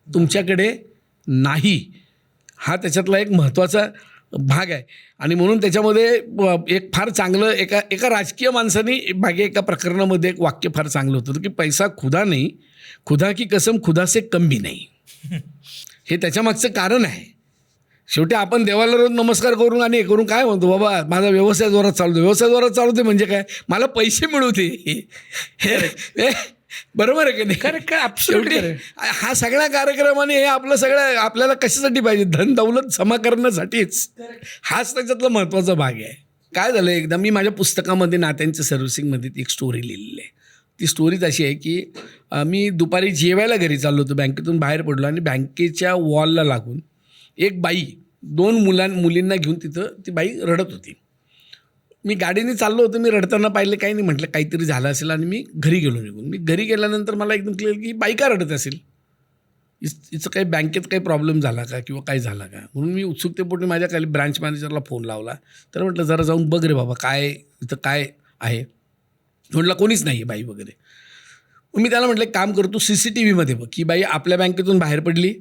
तुमच्याकडे नाही. हा त्याच्यातला एक महत्त्वाचा भाग आहे. आणि म्हणून त्याच्यामध्ये एक फार चांगलं एका राजकीय माणसाने मागे एका प्रकरणामध्ये एक वाक्य फार चांगलं होतं की पैसा खुदा नाही, खुदा की कसम खुदा से कम भी नाही. हे त्याच्यामागचं कारण आहे. शेवटी आपण देवाला रोज नमस्कार करून आणि हे करून काय म्हणतो, बाबा माझा व्यवसाय जोरात चालतो, व्यवसाय जोरात चालवते म्हणजे काय, मला पैसे मिळू दे. हे बरोबर आहे की नाही? खरं काय शेवटी हा सगळ्या कार्यक्रमाने हे आपलं सगळं आपल्याला कशासाठी पाहिजे, धन दौलत जमा करण्यासाठीच. हाच त्याच्यातला महत्त्वाचा भाग आहे. काय झालं, एकदा मी माझ्या पुस्तकामध्ये नात्यांच्या सर्व्हिसिंगमध्ये ती एक स्टोरी लिहिलेली आहे. ती स्टोरीच अशी आहे की मी दुपारी जेवायला घरी चाललो होतो, बँकेतून बाहेर पडलो आणि बँकेच्या वॉलला लागून एक बाई 2 मुलींना घेऊन तिथं ती बाई रडत होती. मी गाडीने चाललो होतो, मी रडताना पाहिलं, काही नाही, म्हटलं काहीतरी झालं असेल आणि मी घरी गेलो निघून. मी घरी गेल्यानंतर मला एकदम क्लिअर की बाई का रडत असेल, हिचं काही बँकेत काही प्रॉब्लेम झाला का किंवा काय झाला का. म्हणून मी उत्सुकतेपोटी माझ्या खाली ब्रांच मॅनेजरला फोन लावला. तर म्हटलं जरा जाऊन बघ रे बाबा, काय इथं काय आहे. म्हटलं कोणीच नाही आहे बाई वगैरे. मी त्याला म्हटलं काम करतो, CCTVमध्ये बघ की बाई आपल्या बँकेतून बाहेर पडली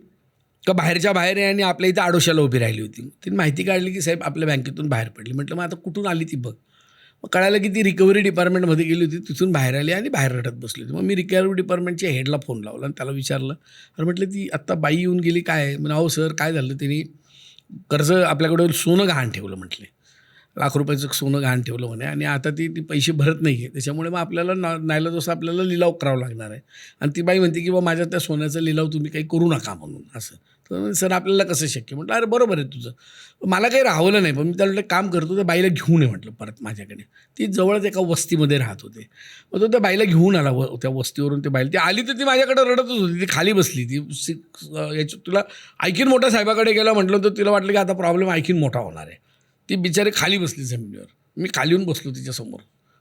का बाहेरच्या बाहेर आहे आणि आपल्या इथं आडोशाला उभी राहिली होती. तिने माहिती काढली की साहेब आपल्या बँकेतून बाहेर पडली. म्हटलं मग आता कुठून आली ती बघ. मग कळालं की ती रिकव्हरी डिपार्टमेंटमध्ये गेली होती, तिथून बाहेर आली आणि बाहेर रडत बसली होती. मग मी रिकव्हरी डिपार्टमेंटच्या हेडला फोन लावला आणि त्याला विचारलं, अरे म्हटलं ती आत्ता बाई येऊन गेली काय. म्हणजे अहो सर काय झालं, तिने कर्ज आपल्याकडं सोनं गहाण ठेवलं, म्हटले लाख रुपयाचं सोनं गहाण ठेवलं म्हणे आणि आता ती पैसे भरत नाही आहे, त्याच्यामुळे मग आपल्याला नाईलाजास्तव आपल्याला लिलाव करावा लागणार आहे. आणि ती बाई म्हणते की बा माझ्या त्या सोन्याचा लिलाव तुम्ही काही करू नका म्हणून. असं तर सर आपल्याला कसं शक्य. म्हटलं अरे बरोबर आहे तुझं, मला काही राहवलं नाही, पण मी त्याला म्हटलं काम करतो, त्या बाईला घेऊन ये म्हटलं परत माझ्याकडे. ती जवळच एका वस्तीमध्ये राहत होते. मग तो त्या बाईला घेऊन आला त्या वस्तीवरून. त्या बाईला ती आली तर ती माझ्याकडे रडतच होती, ती खाली बसली. ती याची तुला ऐकीन मोठ्या साहेबाकडे गेला म्हटलं तर तिला वाटलं की आता प्रॉब्लेम ऐकीन मोठा होणार आहे. ती बिचारी खाली बसली जमिनीवर. मी खाली येऊन बसलो तिच्यासमोर.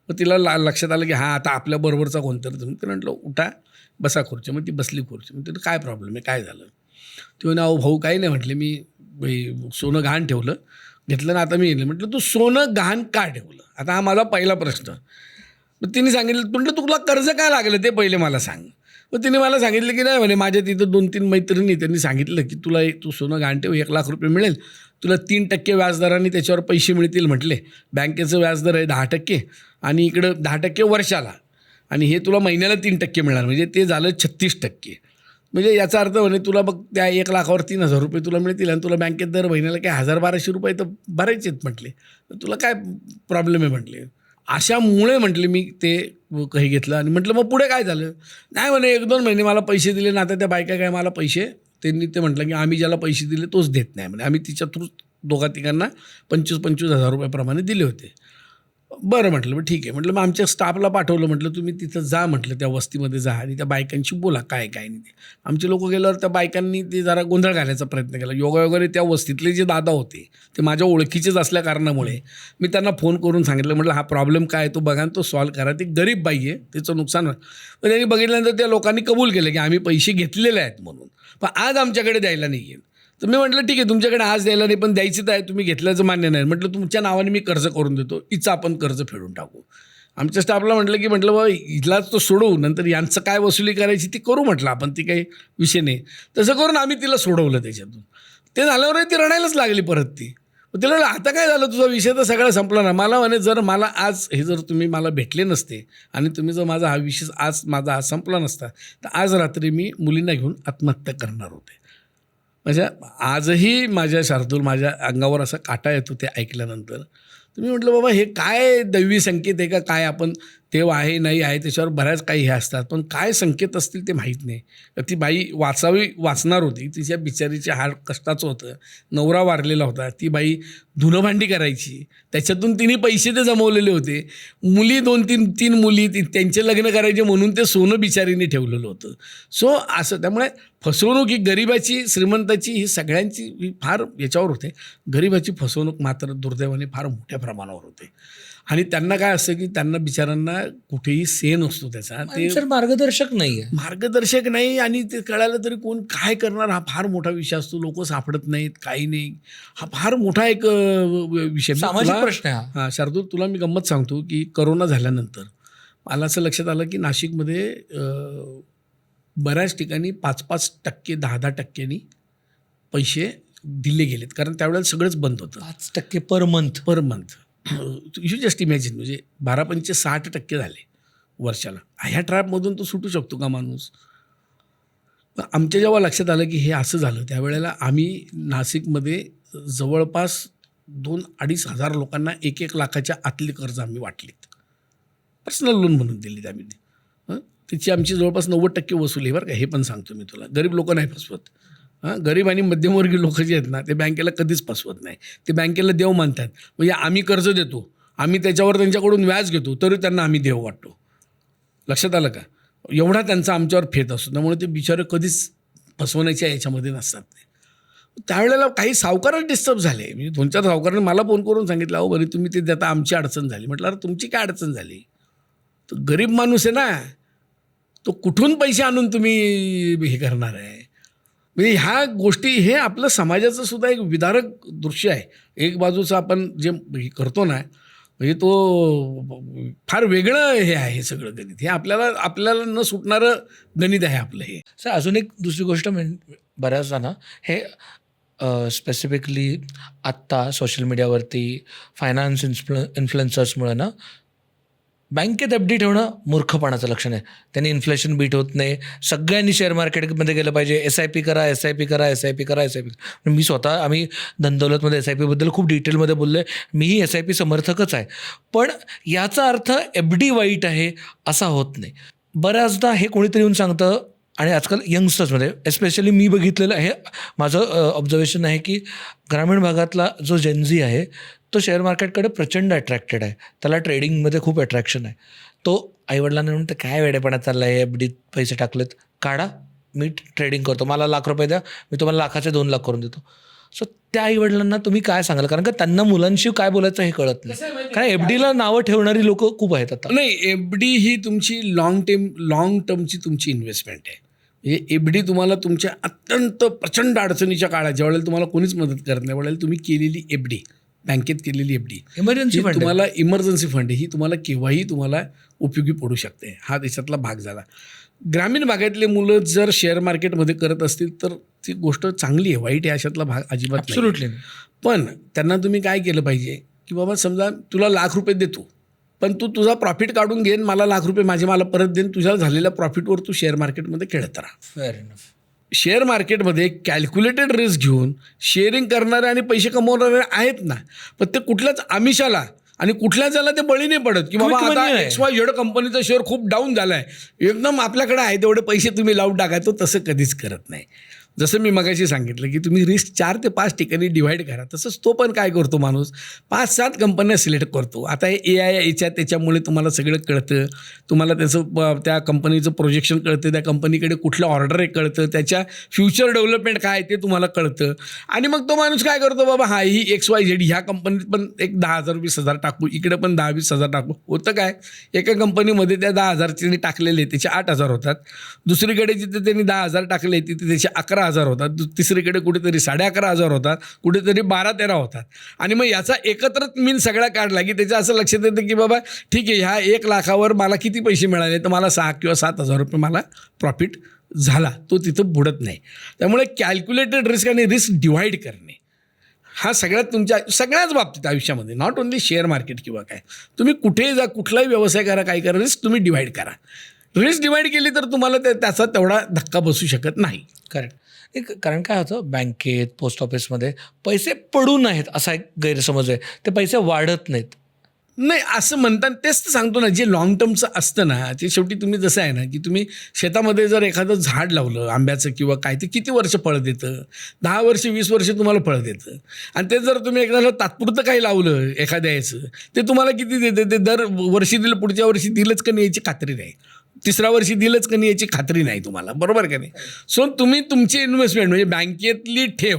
मग तिला लक्षात आलं की हां आता आपल्याबरोबरचा कोणतरी तुम्ही. ते म्हटलं उठा बसा खुर्ची. मग ती बसली खुर्ची. मग तिथं काय प्रॉब्लेम आहे, काय झालं. ते म्हणे अहो भाऊ काही नाही, म्हटले मी सोनं गहाण ठेवलं, घेतलं ना आता मी येईल. म्हटलं तू सोनं गहाण का ठेवलं, आता हा माझा पहिला प्रश्न. मग तिने सांगितलं, म्हटलं तुला कर्ज काय लागलं ते पहिले मला सांग. मग तिने मला सांगितलं की नाही म्हणे माझ्या तिथं 2-3 मैत्रिणी त्यांनी सांगितलं की तू सोनं गहाण ठेव, 1 लाख रुपये मिळेल तुला, 3% व्याजदराने त्याच्यावर पैसे मिळतील म्हटले. बँकेचं व्याजदर आहे 10% आणि इकडं 10% वर्षाला, आणि हे तुला महिन्याला 3% मिळणार, म्हणजे ते झालं 36%. म्हणजे याचा अर्थ म्हणे तुला बघ त्या 1 लाखावर 3,000 रुपये तुला मिळतील आणि तुला बँकेत दर महिन्याला काय 1,000-1,200 रुपये तर भरायचे आहेत म्हटले. तुला काय प्रॉब्लेम आहे म्हटले. अशामुळे म्हटले मी ते काही घेतलं. आणि म्हटलं मग पुढे काय झालं. नाही म्हणे 1-2 महिने मला पैसे दिले ना, आता त्या बायका काय मला पैसे त्यांनी ते म्हटलं की आम्ही ज्याला पैसे दिले तोच देत नाही म्हणे, आम्ही तिच्या थ्रू 2-3 25,000 रुपयाप्रमाणे दिले होते. बरं म्हटलं मग ठीक आहे. म्हटलं मग आमच्या स्टाफला पाठवलं, म्हटलं तुम्ही तिथं जा, म्हटलं त्या वस्तीमध्ये जा आणि त्या बायकांशी बोला काय काय नाही ते. आमचे लोक गेल्यावर त्या बायकांनी ते जरा गोंधळ घालायचा प्रयत्न केला. योगायोगाने त्या वस्तीतले जे दादा होते ते माझ्या ओळखीचेच असल्या कारणामुळे मी त्यांना फोन करून सांगितलं, म्हटलं हा प्रॉब्लेम काय तो बघा तो सॉल्व करा. ती गरीब बाई आहे, त्याचं नुकसान पण त्यांनी बघितल्यानंतर त्या लोकांनी कबूल केलं की आम्ही पैसे घेतलेले आहेत म्हणून, पण आज आमच्याकडे द्यायला नाही आहे. तर मी म्हटलं ठीक आहे तुमच्याकडे आज द्यायला नाही पण द्यायचं तर आहे, तुम्ही घेतल्याचं मान्य नाही. म्हटलं तुमच्या नावाने मी कर्ज करून देतो, हिचं आपण कर्ज फेडून टाकू. आमच्या स्टाफला म्हटलं बाबा हिलाच तो सोडवू, नंतर यांचं काय वसुली करायची ती करू म्हटलं आपण, ती काही विषय नाही. तसं करून आम्ही तिला सोडवलं त्याच्यातून. ते झाल्यावर ती रडायलाच लागली परत ती. तिला म्हटलं आता काय झालं, तुझा विषय तर सगळा संपला ना. मला म्हणे जर मला आज हे जर तुम्ही मला भेटले नसते आणि तुम्ही जर माझा हा विषय आज माझा संपला नसता तर आज रात्री मी मुलींना घेऊन आत्महत्या करणार होते. म्हणजे आजही माझ्या शार्दूल माझ्या अंगावर असा काटा येतो ते ऐकल्यानंतर. तुम्ही म्हटलं बाबा हे काय दैवी संकेत आहे का काय, आपण देव आहे नाही आहे त्याच्यावर बऱ्याच काही हे असतात, पण काय संकेत असतील ते माहीत नाही. ती बाई वाचणार होती, तिच्या बिचारीचे हाड कष्टाचं होतं, नवरा वारलेला होता, ती बाई धुणं भांडी करायची, त्याच्यातून तिने पैसे ते जमवलेले होते. मुली 2-3 मुली त्यांचे लग्न करायचे म्हणून ते सोनं बिचारीने ठेवलेलं होतं. सो असं त्यामुळे फसवणूक ही गरिबाची श्रीमंताची ही सगळ्यांची ही फार याच्यावर होते. गरिबाची फसवणूक मात्र दुर्दैवाने फार मोठ्या प्रमाणावर होते. आणि त्यांना काय असतं की त्यांना बिचारांना कुठेही से नसतो त्याचा, ते मार्गदर्शक नाही आहे, मार्गदर्शक नाही. आणि ते कळालं तरी कोण काय करणार हा फार मोठा विषय असतो. लोक सापडत नाहीत काही नाही, हा फार मोठा एक विषय, सामाजिक प्रश्न आहे. हां शार्दूल तुला मी गंमत सांगतो की करोना झाल्यानंतर मला असं लक्षात आलं की नाशिकमध्ये बऱ्याच ठिकाणी 5-5%, 10-10% पैसे दिले गेलेत, कारण त्यावेळेला सगळंच बंद होतं 5% per month. Per month. You just imagine, म्हणजे 12 60% झाले वर्षाला. ह्या ट्रॅपमधून तो सुटू शकतो का माणूस? आमच्या जेव्हा लक्षात आलं की हे असं झालं, त्यावेळेला आम्ही नाशिकमध्ये जवळपास 2-2.5 हजार लोकांना 1-1 लाखाच्या आतली कर्ज आम्ही वाटलीत, पर्सनल लोन म्हणून दिलीत आम्ही. त्याची आमची जवळपास 90% वसुली बरं का, हे पण सांगतो मी तुला. गरीब लोक नाही फसवत. गरीब आणि मध्यमवर्गीय लोक जे आहेत ना, ते बँकेला कधीच फसवत नाही. ते बँकेला देव मानतात. म्हणजे आम्ही कर्ज देतो, आम्ही त्याच्यावर त्यांच्याकडून व्याज घेतो, तरी त्यांना आम्ही देव वाटतो. लक्षात आलं का? एवढा त्यांचा आमच्यावर फेत असतो. त्यामुळे ते बिचारे कधीच फसवण्याच्या याच्यामध्ये नसतात. त्यावेळेला काही सावकारच डिस्टर्ब झाले. म्हणजे 2-4 सावकारांनी मला फोन करून सांगितलं, अहो बरे तुम्ही ते देता, आमची अडचण झाली. म्हटलं अरे तुमची काय अडचण झाली? तो गरीब माणूस आहे ना, तो कुठून पैसे आणून तुम्ही हे करणार आहे? म्हणजे ह्या गोष्टी, हे आपलं समाजाचं सुद्धा एक विदारक दृश्य आहे. एक बाजूचं आपण जे हे करतो ना, म्हणजे तो फार वेगळं हे आहे सगळं गणित. हे आपल्याला न सुटणारं गणित आहे आपलं हे. सर अजून एक दुसरी गोष्ट बऱ्याचदा ना, हे स्पेसिफिकली आत्ता सोशल मीडियावरती फायनान्स इन्फ्लुएन्सर्समुळे ना, बँकेत FD ठेवणं मूर्खपणाचं लक्षण आहे. त्यांनी इन्फ्लेशन बीट होत नाही. सगळ्यांनी शेअर मार्केटमध्ये गेलं पाहिजे. SIP करा, SIP करा, SIP करा, SIP. मी स्वतः, आम्ही धनदौलतमध्ये SIP बद्दल खूप डिटेलमध्ये बोललो आहे. मीही SIP समर्थकच आहे. पण याचा अर्थ FD वाईट आहे असा होत नाही. बऱ्याचदा हे कोणीतरी येऊन सांगतं, आणि आजकाल यंगस्टर्समध्ये एस्पेशली मी बघितलेलं हे माझं ऑब्झर्वेशन आहे की ग्रामीण भागातला जो जेनझी आहे तो शेअर मार्केटकडे प्रचंड अट्रॅक्टेड आहे. त्याला ट्रेडिंगमध्ये खूप अट्रॅक्शन आहे. तो आईवडिलांना म्हणून, तर काय वेडेपणा चालला आहे, FD पैसे टाकलेत, काढा, मी ट्रेडिंग करतो, मला ₹1,00,000 द्या, मी तुम्हाला लाखाचे 2 लाख करून देतो. सो त्या आईवडिलांना तुम्ही काय सांगाल? कारण का त्यांना मुलांशी काय बोलायचं हे कळत नाही. कारण FDला नावं ठेवणारी लोक खूप आहेत आता. नाही, FD ही तुमची लॉंग टर्मची तुमची इन्व्हेस्टमेंट आहे. म्हणजे FD तुम्हाला तुमच्या अत्यंत प्रचंड अडचणीच्या काळात, ज्यावेळेला तुम्हाला कोणीच मदत करत नाही, वेळेला तुम्ही केलेली FD, बँकेत केलेली FD, इमर्जन्सी फंड, तुम्हाला इमर्जन्सी फंड, ही तुम्हाला केव्हाही तुम्हाला उपयोगी पडू शकते. हा देशातला भाग झाला. ग्रामीण भागातले मुलं जर शेअर मार्केटमध्ये करत असतील तर ती गोष्ट चांगली आहे, वाईट आहे अशातला भाग अजिबात नाही. ॲब्सोल्युटली. पण त्यांना तुम्ही काय केलं पाहिजे की बाबा समजा तुला ₹1,00,000 देतो, पण तू तुझा प्रॉफिट काढून घेईन, मला ₹1,00,000 मला परत देईन, तुझ्या झालेल्या प्रॉफिटवर तू शेअर मार्केटमध्ये खेळत राहा. Fair enough. शेअर मार्केटमध्ये कॅल्क्युलेटेड रिस्क घेऊन शेअरिंग करणारे आणि पैसे कमवणारे आहेत ना, पण ते कुठल्याच आमिषाला आणि कुठल्या ज्याला ते बळी नाही पडत की बाबा आता XYZ कंपनीचा शेअर खूप डाऊन झाला आहे, एकदम आपल्याकडे आहे तेवढे पैसे तुम्ही लावून टाका. तो तसं कधीच करत नाही. जसं मी मगाशी सांगितलं की तुम्ही रिस्क 4 ते 5 ठिकाणी डिव्हाइड करा, तसंच तो पण काय करतो माणूस, 5-7 कंपन्या सिलेक्ट करतो. आता हे AI त्याच्यामुळे तुम्हाला सगळं कळतं, तुम्हाला त्याचं त्या कंपनीचं प्रोजेक्शन कळतं, त्या कंपनीकडे कुठलं ऑर्डर आहे कळतं, त्याच्या फ्युचर डेव्हलपमेंट काय ते तुम्हाला कळतं. आणि मग तो माणूस काय करतो, बाबा हा ही XYZ ह्या कंपनीत पण एक 10,000-20,000 टाकू, इकडे पण 10-20,000 टाकू. होतं काय, एका कंपनीमध्ये त्या 10,000 त्यांनी टाकलेले त्याचे 8,000 होतात, दुसरीकडे जिथे त्यांनी 10,000 टाकले तिथे त्याचे 11,000 होतात, तिसरीकडे कुठेतरी 11,500 होतात, कुठेतरी 12-13 होतात. आणि मग याचा एकत्रित मीन सगळा काढला की त्याचं असं लक्षात येतं की बाबा ठीक आहे, ह्या 1 लाखावर मला किती पैसे मिळाले, तर मला 6 किंवा 7,000 रुपये मला प्रॉफिट झाला. तो तिथं बुडत नाही. त्यामुळे कॅल्क्युलेटेड रिस्क आणि रिस्क डिव्हाइड करणे हा सगळ्यात तुमच्या सगळ्याच बाबतीत आयुष्यामध्ये, नॉट ओन्ली शेअर मार्केट किंवा काय, तुम्ही कुठेही जा, कुठलाही व्यवसाय करा, काय करा, रिस्क तुम्ही डिव्हाइड करा. रिस्क डिव्हाइड केली तर तुम्हाला त्याचा तेवढा धक्का बसू शकत नाही. करेक्ट. कारण काय होतं, बँकेत, पोस्ट ऑफिसमध्ये पैसे पडून आहेत असा एक गैरसमज आहे. ते पैसे वाढत नाहीत. नाही असं म्हणतात, तेच तर सांगतो ना, जे लॉंग टर्मचं असतं ना, ते शेवटी तुम्ही जसं आहे ना की तुम्ही शेतामध्ये जर एखादं झाड लावलं आंब्याचं किंवा काय, ते किती वर्ष फळ देतं, 10 वर्ष 20 वर्ष तुम्हाला फळ देतं. आणि ते जर तुम्ही एकदा तात्पुरतं काही लावलं एखाद्या याचं, ते तुम्हाला किती देतं, ते दर वर्षी दिलं, पुढच्या वर्षी दिलंच का नाही याची खात्री नाही, 3ऱ्या वर्षी दिलंच का नाही याची खात्री नाही तुम्हाला, बरोबर का नाही. सो तुम्ही तुमची इन्व्हेस्टमेंट म्हणजे बँकेतली ठेव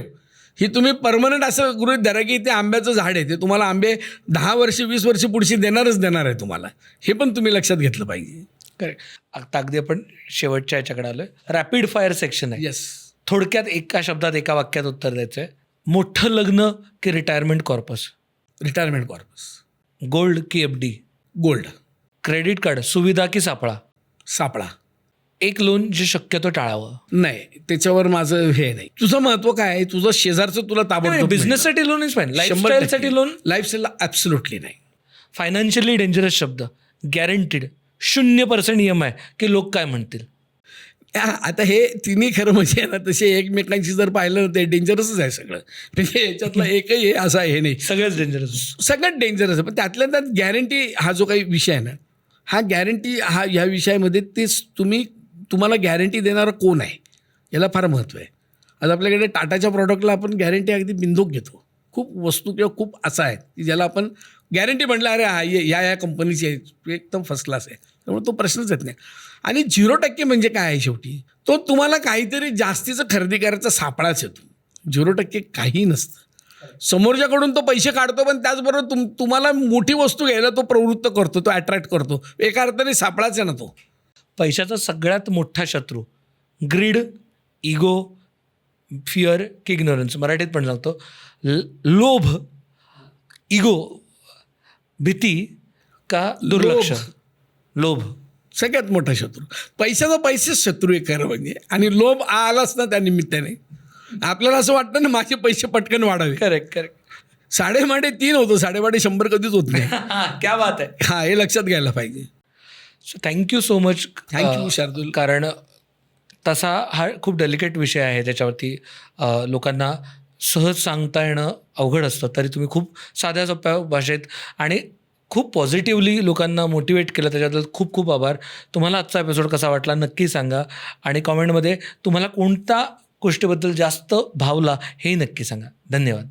ही तुम्ही परमनंट असं गृहीत धरा की ते आंब्याचं झाड आहे, ते तुम्हाला आंबे 10 वर्ष 20 वर्ष पुढची देणार आहे तुम्हाला. हे पण तुम्ही लक्षात घेतलं पाहिजे. करेक्ट. आता अगदी आपण शेवटच्या याच्याकडे आलो आहे. रॅपिड फायर सेक्शन आहे. येस. थोडक्यात एका शब्दात एका वाक्यात उत्तर द्यायचं आहे. मोठं लग्न की retirement corpus? Retirement corpus. Gold की FD? गोल्ड. क्रेडिट कार्ड सुविधा की सापळा? सापळा. एक लोन जे शक्यतो टाळावं. नाही, त्याच्यावर माझं हे नाही. तुझं महत्व काय आहे? तुझं शेजारचं तुला ताबडतोब बिझनेससाठी लोन इज फाईन, लाईफस्टाईलसाठी लोन, लाईफस्टाईलला ॲब्सोल्युटली नाही. फायनान्शियली डेंजरस शब्द, गॅरंटीड 0% EMI की लोक काय म्हणतील. आता हे तिन्ही खरं म्हणजे आहे ना, तसे एकमेकांशी जर पाहिलं ना, ते डेंजरसच आहे सगळं. म्हणजे याच्यातलं एकही हे असं हे नाही, सगळ्याच डेंजरस. सगळ्यात डेंजरस आहे. पण त्यातल्या त्यात गॅरंटी हा जो काही विषय आहे ना, हा गॅरंटी हा ह्या विषयामध्ये तेच तुम्हाला गॅरंटी देणारा कोण आहे याला फार महत्त्व आहे. आज आपल्याकडे टाटाच्या प्रॉडक्टला आपण गॅरंटी अगदी बिंदूक घेतो. खूप वस्तू किंवा खूप असं आहे की ज्याला आपण गॅरंटी म्हटलं, अरे हा या कंपनीची आहे, एकदम फर्स्ट क्लास आहे, त्यामुळे तो प्रश्नच येत नाही. आणि 0% म्हणजे काय आहे शेवटी, तो तुम्हाला काहीतरी जास्तीचं खरेदी करायचा सापळाच येतो. 0% काही नसतं. समोरच्याकडून तो पैसे काढतो, पण त्याचबरोबर तुम्हाला मोठी वस्तू घ्यायला तो प्रवृत्त करतो, तो अट्रॅक्ट करतो. एका अर्थाने सापळाच आहे ना तो. पैशाचा सगळ्यात मोठा शत्रू ग्रीड, इगो, फिअर की इग्नोरन्स, मराठीत पण सांगतो. लोभ, इगो, भीती का दुर्लक्ष. लोभ सगळ्यात मोठा शत्रू. पैसेच शत्रू आहे खरं म्हणजे. आणि लोभ आलाच ना त्या निमित्ताने. आपल्याला असं वाटतं ना, माझे पैसे पटकन वाढावे. करेक्ट. 3.5 होतो, 100 कधीच होत नाही. क्या बात आहे. हा, हे लक्षात घ्यायला पाहिजे. So thank you so much. Thank you Shardul. कारण तसा हा खूप डेलिकेट विषय आहे, त्याच्यावरती लोकांना सहज सांगता येणं अवघड असतं. तरी तुम्ही खूप साध्या सोप्या भाषेत आणि खूप पॉझिटिव्हली लोकांना मोटिवेट केलं, त्याच्याबद्दल खूप खूप आभार. तुम्हाला आजचा एपिसोड कसा वाटला नक्की सांगा. आणि कॉमेंटमध्ये तुम्हाला कोणत्या गोष्टीबद्दल जास्त भावला हे नक्की सांगा. धन्यवाद.